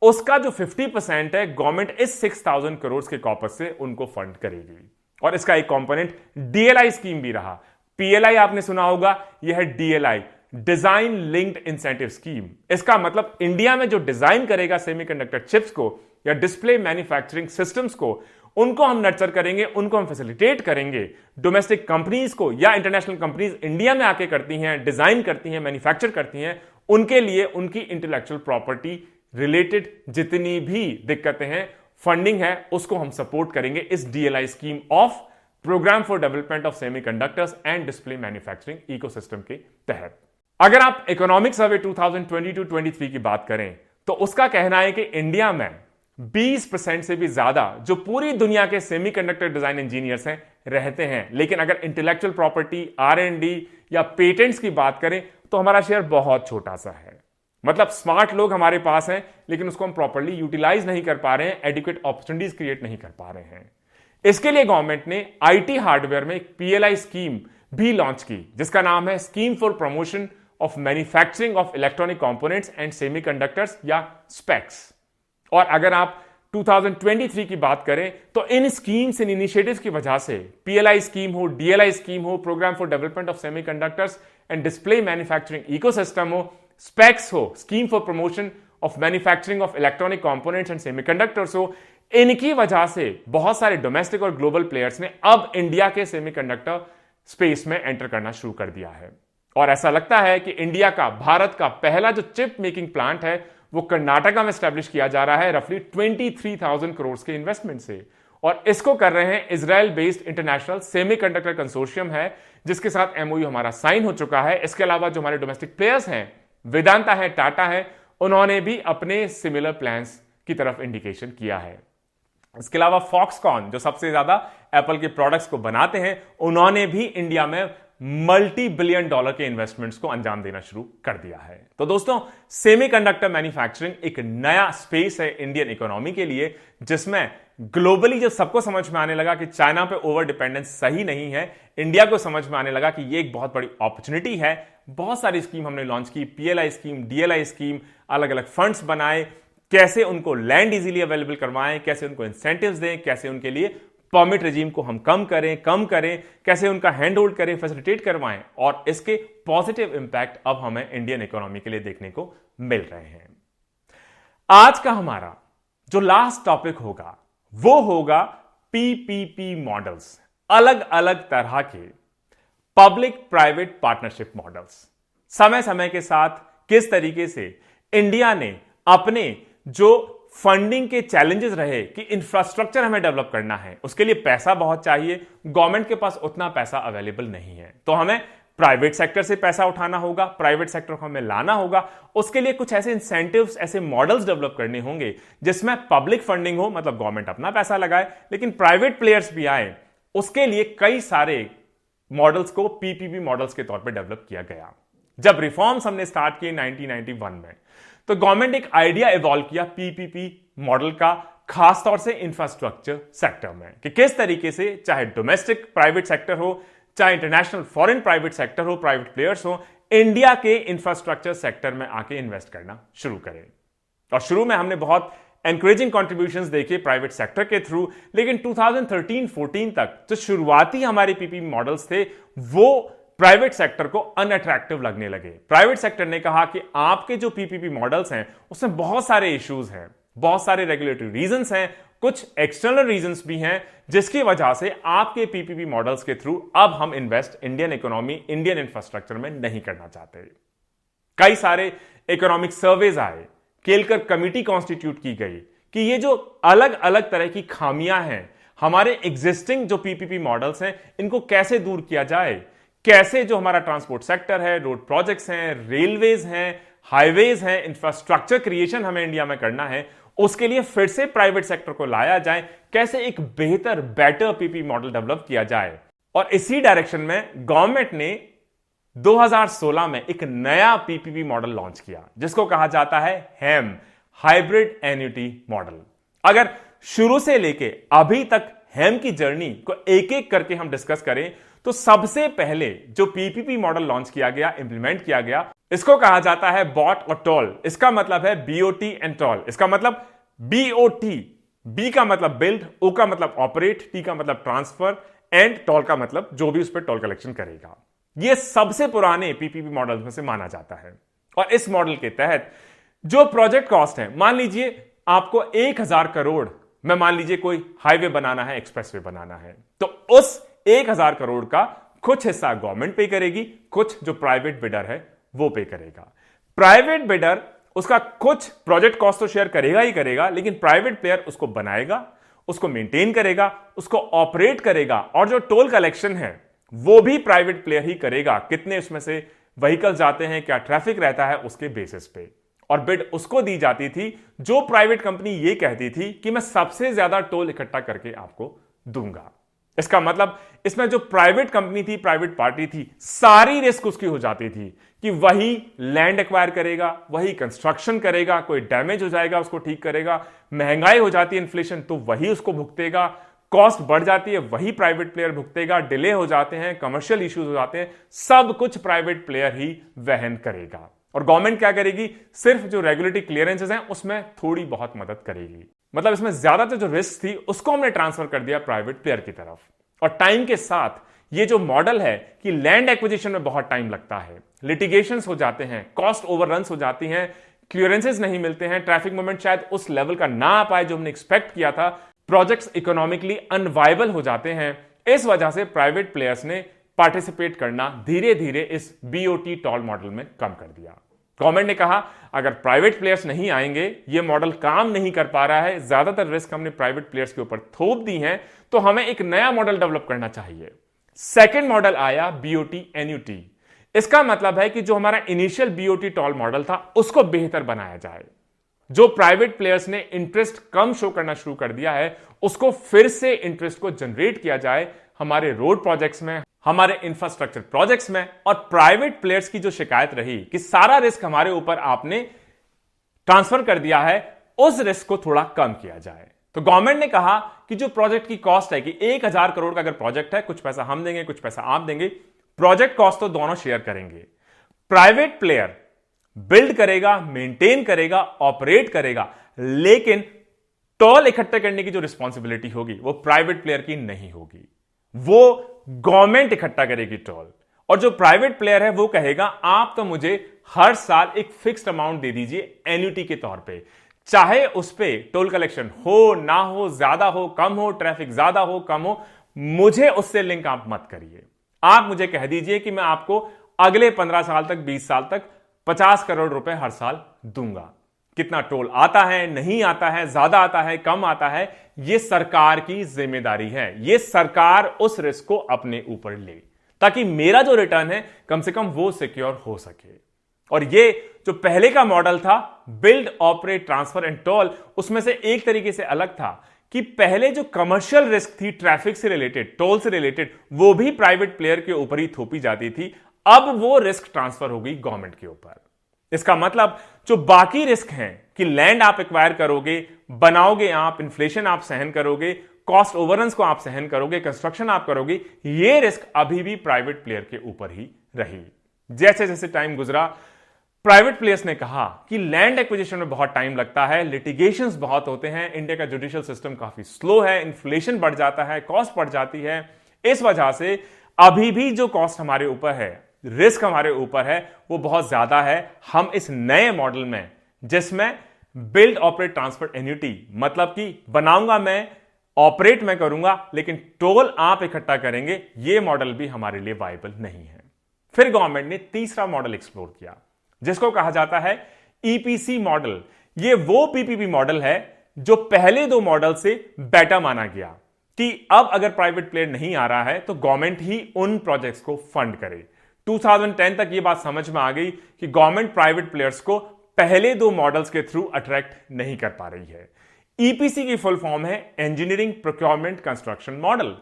उसका जो 50% है गवर्नमेंट इस 6,000 करोड़ के कॉर्पस से उनको फंड करेगी। और इसका एक कंपोनेंट डीएलआई स्कीम भी रहा। पीएलआई आपने सुना होगा, यह है DLI, design linked incentive scheme. इसका मतलब इंडिया में जो डिजाइन करेगा सेमीकंडक्टर चिप्स को या डिस्प्ले मैन्युफैक्चरिंग सिस्टम्स को, उनको हम नर्चर करेंगे, उनको हम फैसिलिटेट करेंगे। डोमेस्टिक कंपनीज को या इंटरनेशनल कंपनीज इंडिया में आके करती हैं, डिजाइन करती हैं, मैन्युफैक्चर करती हैं, उनके लिए उनकी इंटेलेक्चुअल प्रॉपर्टी रिलेटेड जितनी भी दिक्कतें हैं, फंडिंग है, उसको हम सपोर्ट करेंगे इस DLI scheme of programme for development of semiconductors and display manufacturing ecosystem के तहत। अगर आप इकोनॉमिक सर्वे 2022-23 की बात करें तो उसका कहना है कि इंडिया में 20% से भी ज्यादा जो पूरी दुनिया के सेमीकंडक्टर डिजाइन इंजीनियर्स हैं रहते हैं। लेकिन अगर इंटेलेक्चुअल प्रॉपर्टी, R&D या पेटेंट्स की बात करें तो हमारा शेयर बहुत छोटा सा है। मतलब स्मार्ट लोग हमारे पास हैं लेकिन उसको हम प्रॉपर्ली यूटिलाइज नहीं कर पा रहे हैं, एडिक्वेट अपॉर्चुनिटीज क्रिएट नहीं कर पा रहे हैं। इसके लिए गवर्नमेंट ने आईटी हार्डवेयर में एक पीएलआई स्कीम भी लॉन्च की जिसका नाम है scheme for promotion of manufacturing of electronic components and semiconductors या स्पेक्स। और अगर आप 2023 की बात करें तो इन स्कीम्स, इन इनिशिएटिव्स की वजह से पीएलआई स्कीम हो, डीएलआई स्कीम हो, programme for development of semiconductors and display manufacturing ecosystem हो, स्पेक्स हो, scheme for promotion of manufacturing of electronic components and semiconductors हो, इनकी वजह से बहुत सारे डोमेस्टिक और ग्लोबल प्लेयर्स ने अब इंडिया के सेमीकंडक्टर स्पेस में एंटर करना शुरू कर दिया है। और ऐसा लगता है कि इंडिया का, भारत का पहला जो चिप मेकिंग प्लांट है वो कर्नाटका में स्टैब्लिश किया जा रहा है रफली 23,000 करोड़ के इन्वेस्टमेंट से। और इसको कर रहे हैं Israel based international semiconductor consortium है, जिसके साथ एमओयू हमारा साइन हो चुका है। इसके अलावा जो हमारे डोमेस्टिक प्लेयर्स हैं, वेदांता है, टाटा है, उन्होंने भी अपने सिमिलर प्लान्स की तरफ इंडिकेशन किया है। इसके अलावा फॉक्सकॉन, जो सबसे ज्यादा एप्पल के प्रोडक्ट्स को बनाते हैं, उन्होंने भी इंडिया में मल्टी बिलियन डॉलर के इन्वेस्टमेंट्स को अंजाम देना शुरू कर दिया है। तो दोस्तों, सेमीकंडक्टर मैन्युफैक्चरिंग एक नया स्पेस है इंडियन इकोनॉमी के लिए, जिसमें ग्लोबली जब सबको समझ में आने लगा कि चाइना पे ओवर डिपेंडेंस सही नहीं है, इंडिया को समझ में आने लगा कि ये एक बहुत बड़ी अपॉर्चुनिटी है। बहुत सारी स्कीम हमने लॉन्च की, पीएलआई स्कीम, डीएलआई स्कीम, अलग अलग फंड्स बनाए, कैसे उनको लैंड इजीली अवेलेबल करवाएं, कैसे उनको इंसेंटिव्स दें, कैसे उनके लिए परमिट रेजिम को हम कम करें, कैसे उनका हैंड होल्ड करें, फैसिलिटेट करवाएं, और इसके पॉजिटिव इंपैक्ट अब हमें इंडियन इकोनॉमी के लिए देखने को मिल रहे हैं। आज का हमारा जो लास्ट टॉपिक होगा वो होगा पीपीपी मॉडल्स, अलग अलग तरह के पब्लिक प्राइवेट पार्टनरशिप मॉडल्स। समय समय के साथ किस तरीके से इंडिया ने अपने जो फंडिंग के चैलेंजेस रहे कि इंफ्रास्ट्रक्चर हमें डेवलप करना है, उसके लिए पैसा बहुत चाहिए, गवर्नमेंट के पास उतना पैसा अवेलेबल नहीं है, तो हमें प्राइवेट सेक्टर से पैसा उठाना होगा, प्राइवेट सेक्टर को हमें लाना होगा। उसके लिए कुछ ऐसे इंसेंटिव्स, ऐसे मॉडल्स डेवलप करने होंगे जिसमें पब्लिक फंडिंग हो, मतलब गवर्नमेंट अपना पैसा लगाए, लेकिन प्राइवेट प्लेयर्स भी आए। उसके लिए कई सारे मॉडल्स को पीपीपी मॉडल्स के तौर पर डेवलप किया गया। जब रिफॉर्म्स हमने स्टार्ट किए 1991 में, तो गवर्नमेंट एक आइडिया इवॉल्व किया पीपीपी मॉडल का, खासतौर से इंफ्रास्ट्रक्चर सेक्टर में, कि किस तरीके से चाहे डोमेस्टिक प्राइवेट सेक्टर हो, चाहे इंटरनेशनल फॉरेन प्राइवेट सेक्टर हो, प्राइवेट प्लेयर्स हो, इंडिया के इंफ्रास्ट्रक्चर सेक्टर में आके इन्वेस्ट करना शुरू करें। और शुरू में हमने बहुत एनकरेजिंग कॉन्ट्रीब्यूशंस देखे प्राइवेट सेक्टर के थ्रू, लेकिन 2013-14 तक जो शुरुआती हमारे पीपीपी मॉडल्स थे वो प्राइवेट सेक्टर को अनअट्रैक्टिव लगने लगे। प्राइवेट सेक्टर ने कहा कि आपके जो पीपीपी मॉडल्स हैं उसमें बहुत सारे इश्यूज हैं, बहुत सारे रेगुलेटरी रीजंस हैं, कुछ एक्सटर्नल रीजंस भी हैं, जिसकी वजह से आपके पीपीपी मॉडल्स के थ्रू अब हम invest Indian economy, Indian infrastructure में नहीं करना चाहते। कई सारे इकोनॉमिक सर्वेज आए, केलकर कमिटी कॉन्स्टिट्यूट की गई कि ये जो अलग अलग तरह की खामियां हैं हमारे एग्जिस्टिंग जो पीपीपी मॉडल्स हैं, इनको कैसे दूर किया जाए, कैसे जो हमारा ट्रांसपोर्ट सेक्टर है, रोड प्रोजेक्ट्स हैं, रेलवेज हैं, हाईवेज हैं, इंफ्रास्ट्रक्चर क्रिएशन हमें इंडिया में करना है, उसके लिए फिर से प्राइवेट सेक्टर को लाया जाए, कैसे एक बेटर पीपी मॉडल डेवलप किया जाए। और इसी डायरेक्शन में गवर्नमेंट ने 2016 में एक नया पीपीपी मॉडल लॉन्च किया, जिसको कहा जाता है हैम, हाइब्रिड एन्युटी मॉडल। अगर शुरू से लेके अभी तक हैम की जर्नी को एक एक करके हम डिस्कस करें, तो सबसे पहले जो पीपीपी मॉडल लॉन्च किया गया, इंप्लीमेंट किया गया, इसको कहा जाता है बॉट और टॉल। इसका मतलब है बीओटी एंड टॉल। इसका मतलब बीओटी, बी का मतलब बिल्ड, ओ का मतलब ऑपरेट, टी का मतलब ट्रांसफर, एंड टॉल का मतलब जो भी उस पर टॉल कलेक्शन करेगा। यह सबसे पुराने पीपीपी मॉडल में से माना जाता है। और इस मॉडल के तहत जो प्रोजेक्ट कॉस्ट है, मान लीजिए आपको 1000 करोड़ में मान लीजिए कोई हाईवे बनाना है, एक्सप्रेसवे बनाना है, तो उस 1000 करोड़ का कुछ हिस्सा गवर्नमेंट पे करेगी, कुछ जो प्राइवेट बिडर है वो पे करेगा। प्राइवेट बिडर उसका कुछ प्रोजेक्ट कॉस्ट तो शेयर करेगा ही करेगा, लेकिन प्राइवेट प्लेयर उसको बनाएगा, उसको मेंटेन करेगा, उसको ऑपरेट करेगा, और जो टोल कलेक्शन है वो भी प्राइवेट प्लेयर ही करेगा। कितने उसमें से व्हीकल जाते हैं, क्या ट्रैफिक रहता है, उसके बेसिस पे। और बिड उसको दी जाती थी जो प्राइवेट कंपनी ये कहती थी कि मैं सबसे ज्यादा टोल इकट्ठा करके आपको दूंगा। इसका मतलब इसमें जो प्राइवेट कंपनी थी, प्राइवेट पार्टी थी, सारी रिस्क उसकी हो जाती थी कि वही लैंड एक्वायर करेगा, वही कंस्ट्रक्शन करेगा, कोई डैमेज हो जाएगा उसको ठीक करेगा, महंगाई हो जाती है, इन्फ्लेशन, तो वही उसको भुगतेगा, कॉस्ट बढ़ जाती है वही प्राइवेट प्लेयर भुगतेगा, डिले हो जाते हैं, कमर्शियल इश्यूज हो जाते हैं, सब कुछ प्राइवेट प्लेयर ही वहन करेगा। और गवर्नमेंट क्या करेगी, सिर्फ जो रेगुलेटरी क्लियरेंसेस हैं उसमें थोड़ी बहुत मदद करेगी। मतलब इसमें ज्यादातर जो रिस्क थी उसको हमने ट्रांसफर कर दिया प्राइवेट प्लेयर की तरफ। और टाइम के साथ ये जो मॉडल है कि लैंड एक्विजिशन में बहुत टाइम लगता है, लिटिगेशंस हो जाते हैं, कॉस्ट ओवररन्स हो जाती हैं, क्लियरेंसेस नहीं मिलते हैं, ट्रैफिक मूवमेंट शायद उस लेवल का ना आ पाए जो हमने एक्सपेक्ट किया था, प्रोजेक्ट्स इकोनॉमिकली अनवायबल हो जाते हैं। इस वजह से प्राइवेट प्लेयर्स ने पार्टिसिपेट करना धीरे धीरे इस बीओटी टॉल मॉडल में कम कर दिया। गवर्नमेंट ने कहा अगर प्राइवेट प्लेयर्स नहीं आएंगे, ये मॉडल काम नहीं कर पा रहा है, ज्यादातर रिस्क हमने प्राइवेट प्लेयर्स के ऊपर थोप दी हैं, तो हमें एक नया मॉडल डेवलप करना चाहिए। सेकेंड मॉडल आया बीओटी एन्युटी। इसका मतलब है कि जो हमारा इनिशियल बीओटी टॉल मॉडल था उसको बेहतर बनाया जाए। जो प्राइवेट प्लेयर्स ने इंटरेस्ट कम शो करना शुरू कर दिया है उसको फिर से इंटरेस्ट को जनरेट किया जाए हमारे रोड प्रोजेक्ट्स में, हमारे इंफ्रास्ट्रक्चर प्रोजेक्ट्स में। और प्राइवेट प्लेयर्स की जो शिकायत रही कि सारा रिस्क हमारे ऊपर आपने ट्रांसफर कर दिया है, उस रिस्क को थोड़ा कम किया जाए। तो गवर्नमेंट ने कहा कि जो प्रोजेक्ट की कॉस्ट है कि 1000 करोड़ का अगर प्रोजेक्ट है, कुछ पैसा हम देंगे कुछ पैसा आप देंगे, प्रोजेक्ट कॉस्ट तो दोनों शेयर करेंगे। प्राइवेट प्लेयर बिल्ड करेगा, मेंटेन करेगा, ऑपरेट करेगा, लेकिन टोल इकट्ठा करने की जो रिस्पॉन्सिबिलिटी होगी वो प्राइवेट प्लेयर की नहीं होगी, वो गवर्नमेंट इकट्ठा करेगी टोल। और जो प्राइवेट प्लेयर है वो कहेगा आप तो मुझे हर साल एक फिक्स्ड अमाउंट दे दीजिए एन्युटी के तौर पे, चाहे उस पे टोल कलेक्शन हो ना हो, ज्यादा हो कम हो, ट्रैफिक ज्यादा हो कम हो, मुझे उससे लिंक आप मत करिए। आप मुझे कह दीजिए कि मैं आपको अगले 15 साल तक, 20 साल तक 50 करोड़ रुपए हर साल दूंगा। कितना टोल आता है, नहीं आता है, ज्यादा आता है, कम आता है, यह सरकार की जिम्मेदारी है। यह सरकार उस रिस्क को अपने ऊपर ले ताकि मेरा जो रिटर्न है कम से कम वो सिक्योर हो सके। और ये जो पहले का मॉडल था build, operate, transfer and told, उसमें से एक तरीके से अलग था कि पहले जो कमर्शियल रिस्क थी ट्रैफिक से रिलेटेड, टोल से रिलेटेड, वो भी प्राइवेट प्लेयर के ऊपर ही थोपी जाती थी। अब वो रिस्क ट्रांसफर हो गई गवर्नमेंट के ऊपर। इसका मतलब जो बाकी रिस्क हैं कि लैंड आप एक्वायर करोगे, बनाओगे आप, इन्फ्लेशन आप सहन करोगे, कॉस्ट ओवररन्स को आप सहन करोगे, कंस्ट्रक्शन आप करोगे, ये रिस्क अभी भी प्राइवेट प्लेयर के ऊपर ही रही। जैसे जैसे टाइम गुजरा, प्राइवेट प्लेयर्स ने कहा कि लैंड एक्विजिशन में बहुत टाइम लगता है, लिटिगेशंस बहुत होते हैं, इंडिया का जुडिशियल सिस्टम काफी स्लो है, इन्फ्लेशन बढ़ जाता है, कॉस्ट बढ़ जाती है। इस वजह से अभी भी जो कॉस्ट हमारे ऊपर है, रिस्क हमारे ऊपर है, वो बहुत ज्यादा है। हम इस नए मॉडल में जिसमें बिल्ड, ऑपरेट, ट्रांसफर, एन्युटी, मतलब कि बनाऊंगा मैं, ऑपरेट मैं करूंगा, लेकिन टोल आप इकट्ठा करेंगे, ये मॉडल भी हमारे लिए वायबल नहीं है। फिर गवर्नमेंट ने तीसरा मॉडल एक्सप्लोर किया जिसको कहा जाता है ईपीसी मॉडल। ये वो पीपीपी मॉडल है जो पहले दो मॉडल से बेटर माना गया कि अब अगर प्राइवेट प्लेयर नहीं आ रहा है तो गवर्नमेंट ही उन प्रोजेक्ट्स को फंड करे। 2010 तक ये बात समझ में आ गई कि गवर्नमेंट प्राइवेट प्लेयर्स को पहले दो मॉडल्स के थ्रू अट्रैक्ट नहीं कर पा रही है। ईपीसी की फुल फॉर्म है इंजीनियरिंग प्रोक्योरमेंट कंस्ट्रक्शन मॉडल,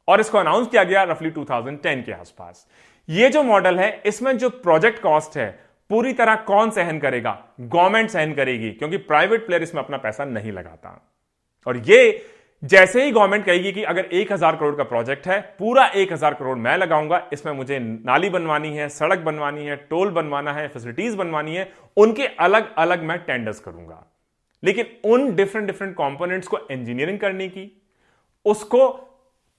और इसको अनाउंस किया गया रफली 2010 के आसपास। ये जो मॉडल है इसमें जो प्रोजेक्ट कॉस्ट है पूरी तरह कौन सहन करेगा? गवर्नमेंट सहन करेगी, क्योंकि प्राइवेट प्लेयर इसमें अपना पैसा नहीं लगाता। और ये जैसे ही गवर्नमेंट कहेगी कि अगर 1000 करोड़ का प्रोजेक्ट है, पूरा 1000 करोड़ मैं लगाऊंगा, इसमें मुझे नाली बनवानी है, सड़क बनवानी है, टोल बनवाना है, फैसिलिटीज बनवानी है, उनके अलग अलग मैं टेंडर्स करूंगा। लेकिन उन डिफरेंट डिफरेंट कंपोनेंट्स को इंजीनियरिंग करने की, उसको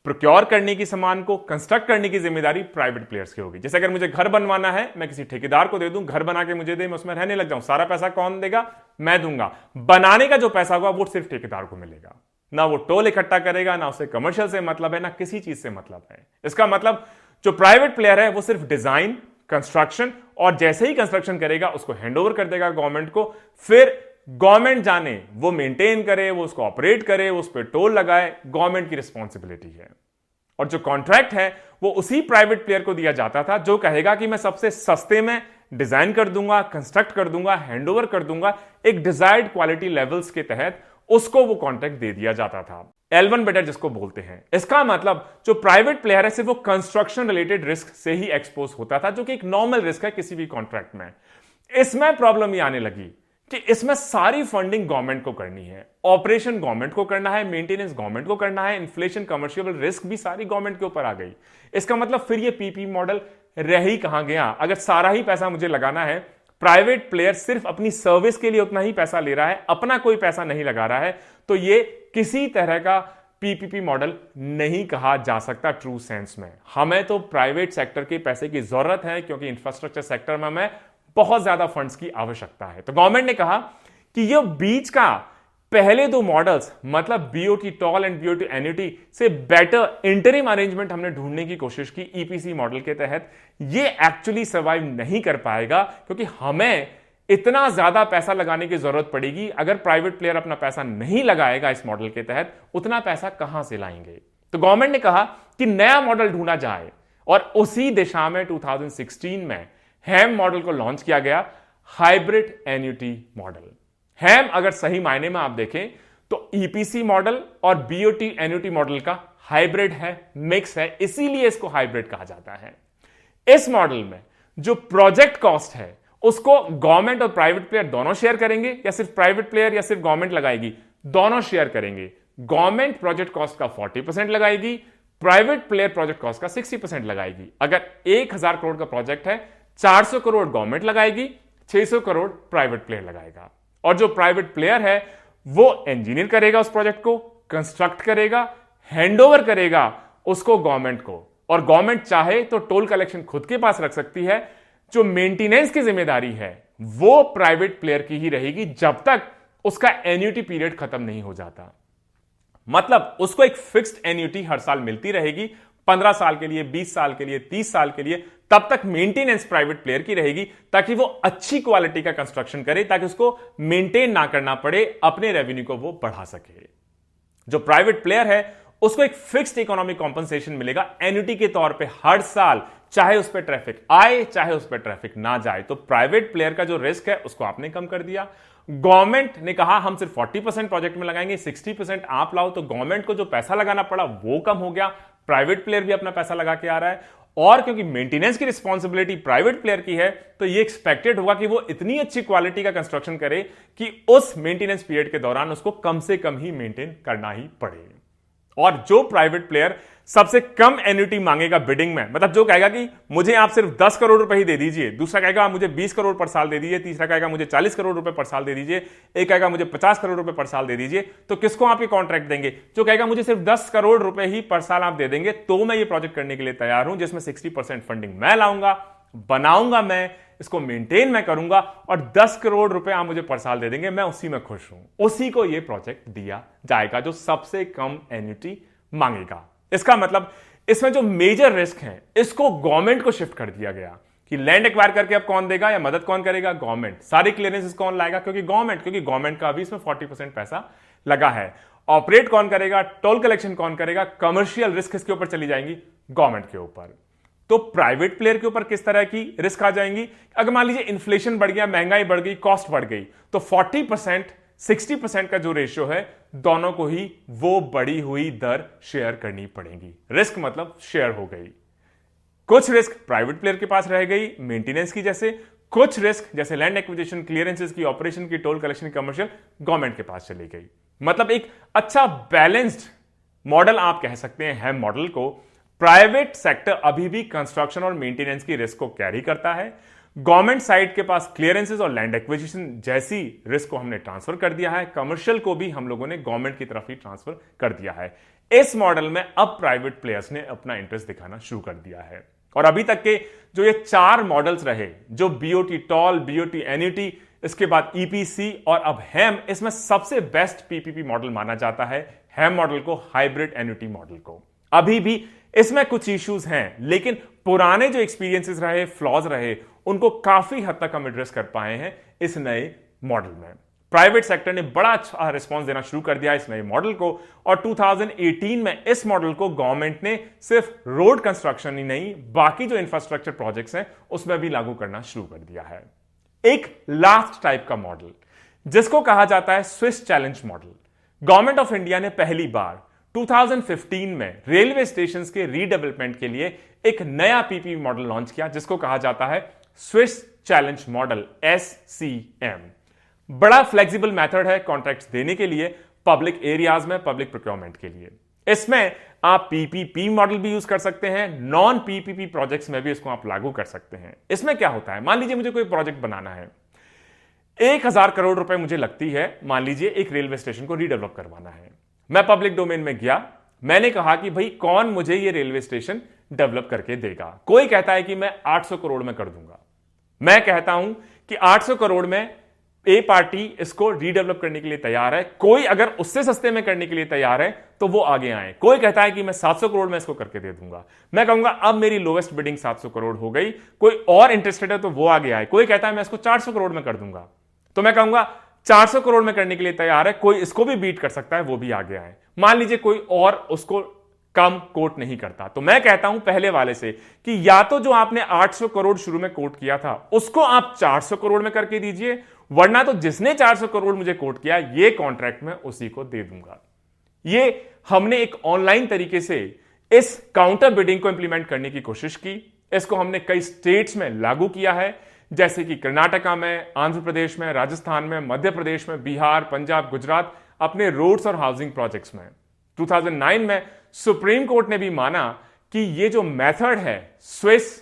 प्रोक्योर करने की, सामान को कंस्ट्रक्ट करने की जिम्मेदारी प्राइवेट प्लेयर्स की होगी। जैसे अगर मुझे घर बनवाना है, मैं किसी ठेकेदार को दे दूं, घर बना के मुझे दे, मैं उसमें रहने लग जाऊं, सारा पैसा कौन देगा? मैं दूंगा। बनाने का जो पैसा होगा वो सिर्फ ठेकेदार को मिलेगा, ना वो टोल इकट्ठा करेगा, ना उसे कमर्शियल से मतलब है, ना किसी चीज से मतलब है। इसका मतलब जो प्राइवेट प्लेयर है वो सिर्फ डिजाइन, कंस्ट्रक्शन, और जैसे ही कंस्ट्रक्शन करेगा उसको हैंडओवर कर देगा गवर्नमेंट को। फिर गवर्नमेंट जाने वो मेंटेन करे, वो उसको ऑपरेट करे, वो उस पर टोल लगाए, गवर्नमेंट की रिस्पॉन्सिबिलिटी है। और जो कॉन्ट्रैक्ट है वो उसी प्राइवेट प्लेयर को दिया जाता था जो कहेगा कि मैं सबसे सस्ते में डिजाइन कर दूंगा, कंस्ट्रक्ट कर दूंगा, हैंडओवर कर दूंगा, एक डिजायर्ड क्वालिटी लेवल्स के तहत उसको वो कॉन्ट्रैक्ट दे दिया जाता था, L1 बेटर जिसको बोलते हैं। इसका मतलब जो प्राइवेट प्लेयर है सिर्फ वो कंस्ट्रक्शन रिलेटेड रिस्क से ही एक्सपोज होता था, जो कि एक नॉर्मल रिस्क है किसी भी कॉन्ट्रैक्ट में। इसमें प्रॉब्लम ये आने लगी कि इसमें सारी फंडिंग गवर्नमेंट को करनी है, ऑपरेशन गवर्नमेंट को करना है, मेंटेनेंस गवर्नमेंट को करना है, इन्फ्लेशन कमर्शियल रिस्क भी सारी गवर्नमेंट के ऊपर आ गई। इसका मतलब फिर ये पीपी मॉडल रह ही कहां गया? अगर सारा ही पैसा मुझे लगाना है, प्राइवेट प्लेयर सिर्फ अपनी सर्विस के लिए उतना ही पैसा ले रहा है, अपना कोई पैसा नहीं लगा रहा है, तो ये किसी तरह का पीपीपी मॉडल नहीं कहा जा सकता ट्रू सेंस में। हमें तो प्राइवेट सेक्टर के पैसे की जरूरत है, क्योंकि इंफ्रास्ट्रक्चर सेक्टर में हमें बहुत ज्यादा फंड्स की आवश्यकता है। तो गवर्नमेंट ने कहा कि ये बीच का पहले दो मॉडल्स, मतलब BOT tall and BOT annuity से बेटर इंटरिम अरेंजमेंट हमने ढूंढने की कोशिश की ईपीसी मॉडल के तहत। ये एक्चुअली सर्वाइव नहीं कर पाएगा, क्योंकि हमें इतना ज्यादा पैसा लगाने की जरूरत पड़ेगी। अगर प्राइवेट प्लेयर अपना पैसा नहीं लगाएगा इस मॉडल के तहत, उतना पैसा कहां से लाएंगे? तो गवर्नमेंट ने कहा कि नया मॉडल ढूंढा जाए, और उसी दिशा में 2016 में हैम मॉडल को लॉन्च किया गया, हाइब्रिड एन्युटी मॉडल। हैम अगर सही मायने में आप देखें तो ईपीसी मॉडल और बीओटी एन्युटी मॉडल का हाइब्रिड है, मिक्स है, इसीलिए इसको हाइब्रिड कहा जाता है। इस मॉडल में जो प्रोजेक्ट कॉस्ट है उसको गवर्नमेंट और प्राइवेट प्लेयर दोनों शेयर करेंगे, या सिर्फ प्राइवेट प्लेयर या सिर्फ गवर्नमेंट लगाएगी? दोनों शेयर करेंगे। गवर्नमेंट प्रोजेक्ट कॉस्ट का 40% लगाएगी, प्राइवेट प्लेयर प्रोजेक्ट कॉस्ट का 60% लगाएगी। अगर 1000 करोड़ का प्रोजेक्ट है, 400 करोड़ गवर्नमेंट लगाएगी, 600 करोड़ प्राइवेट प्लेयर लगाएगा। और जो प्राइवेट प्लेयर है वो इंजीनियर करेगा, उस प्रोजेक्ट को कंस्ट्रक्ट करेगा, हैंडओवर करेगा उसको गवर्नमेंट को, और गवर्नमेंट चाहे तो टोल कलेक्शन खुद के पास रख सकती है। जो मेंटेनेंस की जिम्मेदारी है वो प्राइवेट प्लेयर की ही रहेगी, जब तक उसका एन्युटी पीरियड खत्म नहीं हो जाता। मतलब उसको एक फिक्स्ड एन्युटी हर साल मिलती रहेगी, 15 साल के लिए, 20 साल के लिए, 30 साल के लिए। तब तक मेंटेनेंस प्राइवेट प्लेयर की रहेगी, ताकि वो अच्छी क्वालिटी का कंस्ट्रक्शन करे, ताकि उसको मेंटेन ना करना पड़े, अपने रेवेन्यू को वो बढ़ा सके। जो प्राइवेट प्लेयर है उसको एक फिक्स्ड इकोनॉमिक कॉम्पनसेशन मिलेगा एन्युटी के तौर पे हर साल, चाहे उस पर ट्रैफिक आए चाहे उस पर ट्रैफिक ना जाए। तो प्राइवेट प्लेयर का जो रिस्क है उसको आपने कम कर दिया। गवर्नमेंट ने कहा हम सिर्फ 40% प्रोजेक्ट में लगाएंगे, 60% आप लाओ, तो गवर्नमेंट को जो पैसा लगाना पड़ा वो कम हो गया, प्राइवेट प्लेयर भी अपना पैसा लगा के आ रहा है। और क्योंकि मेंटेनेंस की रिस्पॉन्सिबिलिटी प्राइवेट प्लेयर की है, तो ये एक्सपेक्टेड होगा कि वो इतनी अच्छी क्वालिटी का कंस्ट्रक्शन करे कि उस मेंटेनेंस पीरियड के दौरान उसको कम से कम ही मेंटेन करना ही पड़े। और जो प्राइवेट प्लेयर सबसे कम एन्युटी मांगेगा बिडिंग में, मतलब जो कहेगा कि मुझे आप सिर्फ 10 करोड़ रुपए ही दे दीजिए, दूसरा कहेगा मुझे 20 करोड़ पर साल दे दीजिए, तीसरा कहेगा मुझे 40 करोड़ रुपए पर साल दे दीजिए, एक कहेगा मुझे 50 करोड़ रुपए पर साल दे दीजिए, तो किसको आप ये कॉन्ट्रैक्ट देंगे? जो कहेगा मुझे सिर्फ 10 करोड़ रुपए ही पर साल आप दे देंगे तो मैं ये प्रोजेक्ट करने के लिए तैयार हूं, जिसमें 60% फंडिंग मैं लाऊंगा, बनाऊंगा मैं, इसको मेंटेन मैं करूंगा, और 10 करोड़ रुपए आप मुझे पर साल दे देंगे, मैं उसी में खुश हूं। उसी को ये प्रोजेक्ट दिया जाएगा जो सबसे कम एन्युटी मांगेगा। इसका मतलब इसमें जो मेजर रिस्क है इसको गवर्नमेंट को शिफ्ट कर दिया गया कि लैंड एक्वायर करके अब कौन देगा या मदद कौन करेगा? गवर्नमेंट। सारी क्लियरेंसेस कौन लाएगा? क्योंकि गवर्नमेंट का अभी इसमें 40% पैसा लगा है। ऑपरेट कौन करेगा? टोल कलेक्शन कौन करेगा? कमर्शियल रिस्क किसके ऊपर चली जाएंगी? गवर्नमेंट के ऊपर। तो प्राइवेट प्लेयर के ऊपर किस तरह की रिस्क आ जाएंगी? अगर मान लीजिए इन्फ्लेशन बढ़ गया, महंगाई बढ़ गई, कॉस्ट बढ़ गई, तो 40% 60% का जो रेशियो है दोनों को ही वो बढ़ी हुई दर शेयर करनी पड़ेगी। रिस्क मतलब शेयर हो गई। कुछ रिस्क प्राइवेट प्लेयर के पास रह गई मेंटेनेंस की, जैसे कुछ रिस्क जैसे लैंड एक्विजिशन, क्लियरेंसेस की, ऑपरेशन की, टोल कलेक्शन, कमर्शियल, गवर्नमेंट के पास चली गई। मतलब एक अच्छा बैलेंस्ड मॉडल आप कह सकते हैं हैम मॉडल को। प्राइवेट सेक्टर अभी भी कंस्ट्रक्शन और मेंटेनेंस की रिस्क को कैरी करता है, गवर्नमेंट साइड के पास क्लियरेंसेस और लैंड एक्विजिशन जैसी रिस्क को हमने ट्रांसफर कर दिया है, कमर्शियल को भी हम लोगों ने गवर्नमेंट की तरफ ही ट्रांसफर कर दिया है। इस मॉडल में अब प्राइवेट प्लेयर्स ने अपना इंटरेस्ट दिखाना शुरू कर दिया है। और अभी तक के जो ये 4 मॉडल्स रहे, जो बीओटी टॉल, बीओटी एन्युटी, इसके बाद ईपीसी और अब हैम, इसमें सबसे बेस्ट पीपीपी मॉडल माना जाता है हैम मॉडल को, हाइब्रिड एन्युटी मॉडल को। अभी भी इसमें कुछ इश्यूज हैं, लेकिन पुराने जो एक्सपीरियंसेस रहे, फ्लॉज रहे, उनको काफी हद तक हम एड्रेस कर पाए हैं इस नए मॉडल में। प्राइवेट सेक्टर ने बड़ा अच्छा रिस्पॉन्स देना शुरू कर दिया इस नए मॉडल को, और 2018 में इस मॉडल को गवर्नमेंट ने सिर्फ रोड कंस्ट्रक्शन ही नहीं, बाकी जो इंफ्रास्ट्रक्चर प्रोजेक्ट्स हैं उसमें भी लागू करना शुरू कर दिया है। एक लास्ट टाइप का मॉडल जिसको कहा जाता है Swiss challenge model, government of India ने पहली बार 2015 में रेलवे स्टेशंस के रीडेवलपमेंट के लिए एक नया पीपी मॉडल लॉन्च किया, जिसको कहा जाता है स्विस चैलेंज मॉडल, SCM। बड़ा फ्लेक्सिबल मेथड है कॉन्ट्रैक्ट्स देने के लिए पब्लिक एरियाज में, पब्लिक प्रोक्योरमेंट के लिए। इसमें आप पीपीपी मॉडल भी यूज कर सकते हैं, नॉन पीपीपी प्रोजेक्ट्स में भी इसको आप लागू कर सकते हैं। इसमें क्या होता है, मान लीजिए मुझे कोई प्रोजेक्ट बनाना है, 1000 करोड़ रुपए मुझे लगती है, मान लीजिए एक रेलवे स्टेशन को रीडेवलप करवाना है। मैं पब्लिक डोमेन में गया, मैंने कहा कि भाई कौन मुझे ये रेलवे स्टेशन डेवलप करके देगा। कोई कहता है कि मैं 800 करोड़ में कर दूंगा। मैं कहता हूं कि 800 करोड़ में ए पार्टी इसको रीडेवलप करने के लिए तैयार है। कोई अगर उससे सस्ते में करने के लिए तैयार है तो वो आगे आए। कोई कहता है कि मैं 700 करोड़ में इसको करके दे दूंगा। मैं कहूंगा अब मेरी लोवेस्ट बिडिंग 700 करोड़ हो गई, कोई और इंटरेस्टेड है तो वो आगे आए। कोई कहता है मैं इसको 400 करोड़ में कर दूंगा, तो मैं कहूंगा 400 करोड़ में करने के लिए तैयार है, कोई इसको भी बीट कर सकता है, वो भी आगे आए। मान लीजिए कोई और उसको कम कोट नहीं करता, तो मैं कहता हूं पहले वाले से कि या तो जो आपने 800 करोड़ शुरू में कोट किया था उसको आप 400 करोड़ में करके दीजिए, वरना तो जिसने 400 करोड़ मुझे कोट किया ये कॉन्ट्रैक्ट में उसी को दे दूंगा। ये हमने एक ऑनलाइन तरीके से इस काउंटर बिडिंग को इंप्लीमेंट करने की कोशिश की। इसको हमने कई स्टेट्स में लागू किया है, जैसे कि कर्नाटका में, आंध्र प्रदेश में, राजस्थान में, मध्य प्रदेश में, बिहार, पंजाब, गुजरात, अपने रोड्स और हाउसिंग प्रोजेक्ट्स में। 2009 में सुप्रीम कोर्ट ने भी माना कि ये जो मेथड है स्विस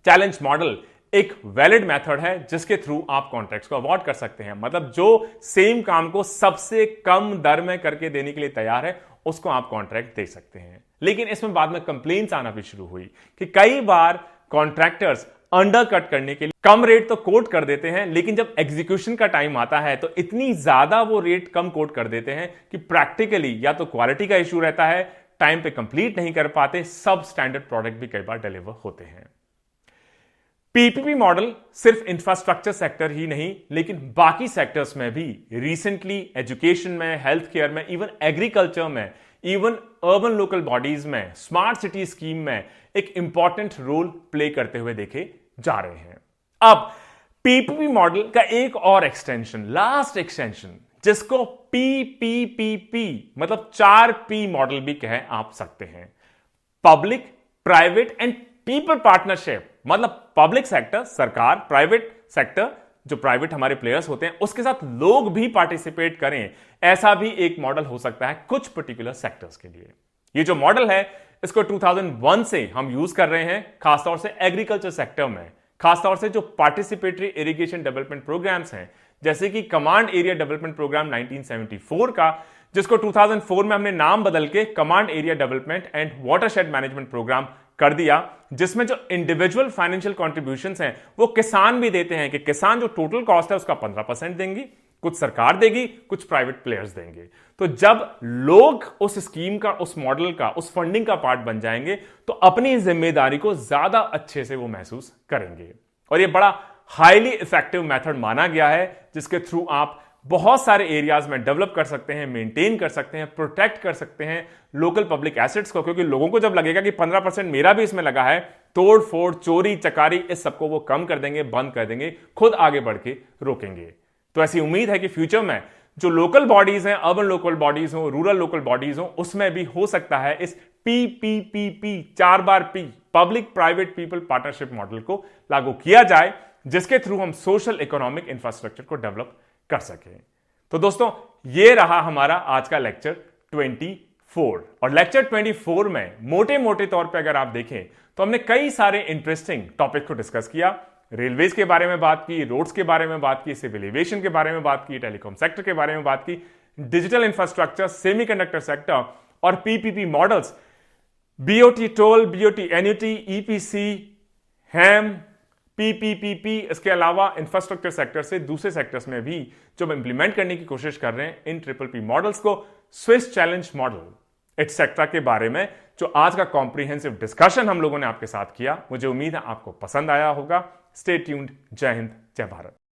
चैलेंज मॉडल एक वैलिड मेथड है जिसके थ्रू आप कॉन्ट्रैक्ट्स को अवॉर्ड कर सकते हैं। मतलब जो सेम काम को सबसे कम दर में करके देने के लिए तैयार है उसको आप कॉन्ट्रैक्ट दे सकते हैं। लेकिन इसमें बाद में कंप्लेंट्स आना भी शुरू हुई कि कई बार कॉन्ट्रैक्टर्स अंडरकट करने के लिए कम रेट तो कोट कर देते हैं, लेकिन जब एग्जीक्यूशन का टाइम आता है तो इतनी ज्यादा वो रेट कम कोट कर देते हैं कि प्रैक्टिकली या तो क्वालिटी का इश्यू रहता है, टाइम पे कंप्लीट नहीं कर पाते, सब स्टैंडर्ड प्रोडक्ट भी कई बार डिलीवर होते हैं। पीपीपी मॉडल सिर्फ इंफ्रास्ट्रक्चर सेक्टर ही नहीं लेकिन बाकी सेक्टर्स में भी रिसेंटली एजुकेशन में, हेल्थ केयर में, इवन एग्रीकल्चर में, इवन अर्बन लोकल बॉडीज में, स्मार्ट सिटी स्कीम में एक इंपॉर्टेंट रोल प्ले करते हुए देखे जा रहे हैं। अब पीपीपी मॉडल का एक और एक्सटेंशन, लास्ट एक्सटेंशन, जिसको पीपीपीपी मतलब 4P मॉडल भी कह आप सकते हैं, public, private and people partnership. मतलब पब्लिक सेक्टर, सरकार, प्राइवेट सेक्टर, जो प्राइवेट हमारे प्लेयर्स होते हैं उसके साथ लोग भी पार्टिसिपेट करें, ऐसा भी एक मॉडल हो सकता है कुछ पर्टिकुलर सेक्टर्स के लिए। ये जो मॉडल है इसको 2001 से हम यूज कर रहे हैं, खासतौर से एग्रीकल्चर सेक्टर में, खासतौर से जो पार्टिसिपेटरी इरिगेशन डेवलपमेंट प्रोग्राम्स हैं, जैसे कि कमांड एरिया डेवलपमेंट प्रोग्राम 1974 का, जिसको 2004 में हमने नाम बदल के command area development and watershed management programme कर दिया, जिसमें जो इंडिविजुअल फाइनेंशियल कॉन्ट्रीब्यूशंस हैं वो किसान भी देते हैं कि किसान जो टोटल कॉस्ट है उसका 15% देंगी, कुछ सरकार देगी, कुछ प्राइवेट प्लेयर्स देंगे। तो जब लोग उस स्कीम का, उस मॉडल का, उस फंडिंग का पार्ट बन जाएंगे तो अपनी जिम्मेदारी को ज्यादा अच्छे से वो महसूस करेंगे। और ये बड़ा हाईली इफेक्टिव मेथड माना गया है जिसके थ्रू आप बहुत सारे एरियाज में डेवलप कर सकते हैं, मेंटेन कर सकते हैं, प्रोटेक्ट कर सकते हैं लोकल पब्लिक एसेट्स को। क्योंकि लोगों को जब लगेगा कि 15% मेरा भी इसमें लगा है, तोड़ फोड़, चोरी चकारी, इस सबको वो कम कर देंगे, बंद कर देंगे, खुद आगे बढ़ के रोकेंगे। तो ऐसी उम्मीद है कि फ्यूचर में जो लोकल बॉडीज हैं, अर्बन लोकल बॉडीज हो, रूरल लोकल बॉडीज हो, उसमें भी हो सकता है इस PPPP 4 बार P public private people partnership model को लागू किया जाए, जिसके थ्रू हम सोशल इकोनॉमिक इंफ्रास्ट्रक्चर को डेवलप कर सके। तो दोस्तों ये रहा हमारा आज का लेक्चर 24। और लेक्चर 24 में मोटे मोटे तौर पे अगर आप देखें तो हमने कई सारे इंटरेस्टिंग टॉपिक को डिस्कस किया। रेलवेज के बारे में बात की, रोड्स के बारे में बात की, सिविल एविएशन के बारे में बात की, टेलीकॉम सेक्टर के बारे में बात की, डिजिटल इंफ्रास्ट्रक्चर, सेमीकंडक्टर सेक्टर और PPP models, BOT toll, BOT annuity, EPC, HAM, PPPP, इसके अलावा इंफ्रास्ट्रक्चर सेक्टर से दूसरे सेक्टर्स में भी जो हम इंप्लीमेंट करने की कोशिश कर रहे हैं इन PPP मॉडल्स को, स्विस चैलेंज मॉडल, एटसेट्रा के बारे में जो आज का कॉम्प्रिहेंसिव डिस्कशन हम लोगों ने आपके साथ किया, मुझे उम्मीद है आपको पसंद आया होगा। Stay tuned. जय हिंद, जय भारत।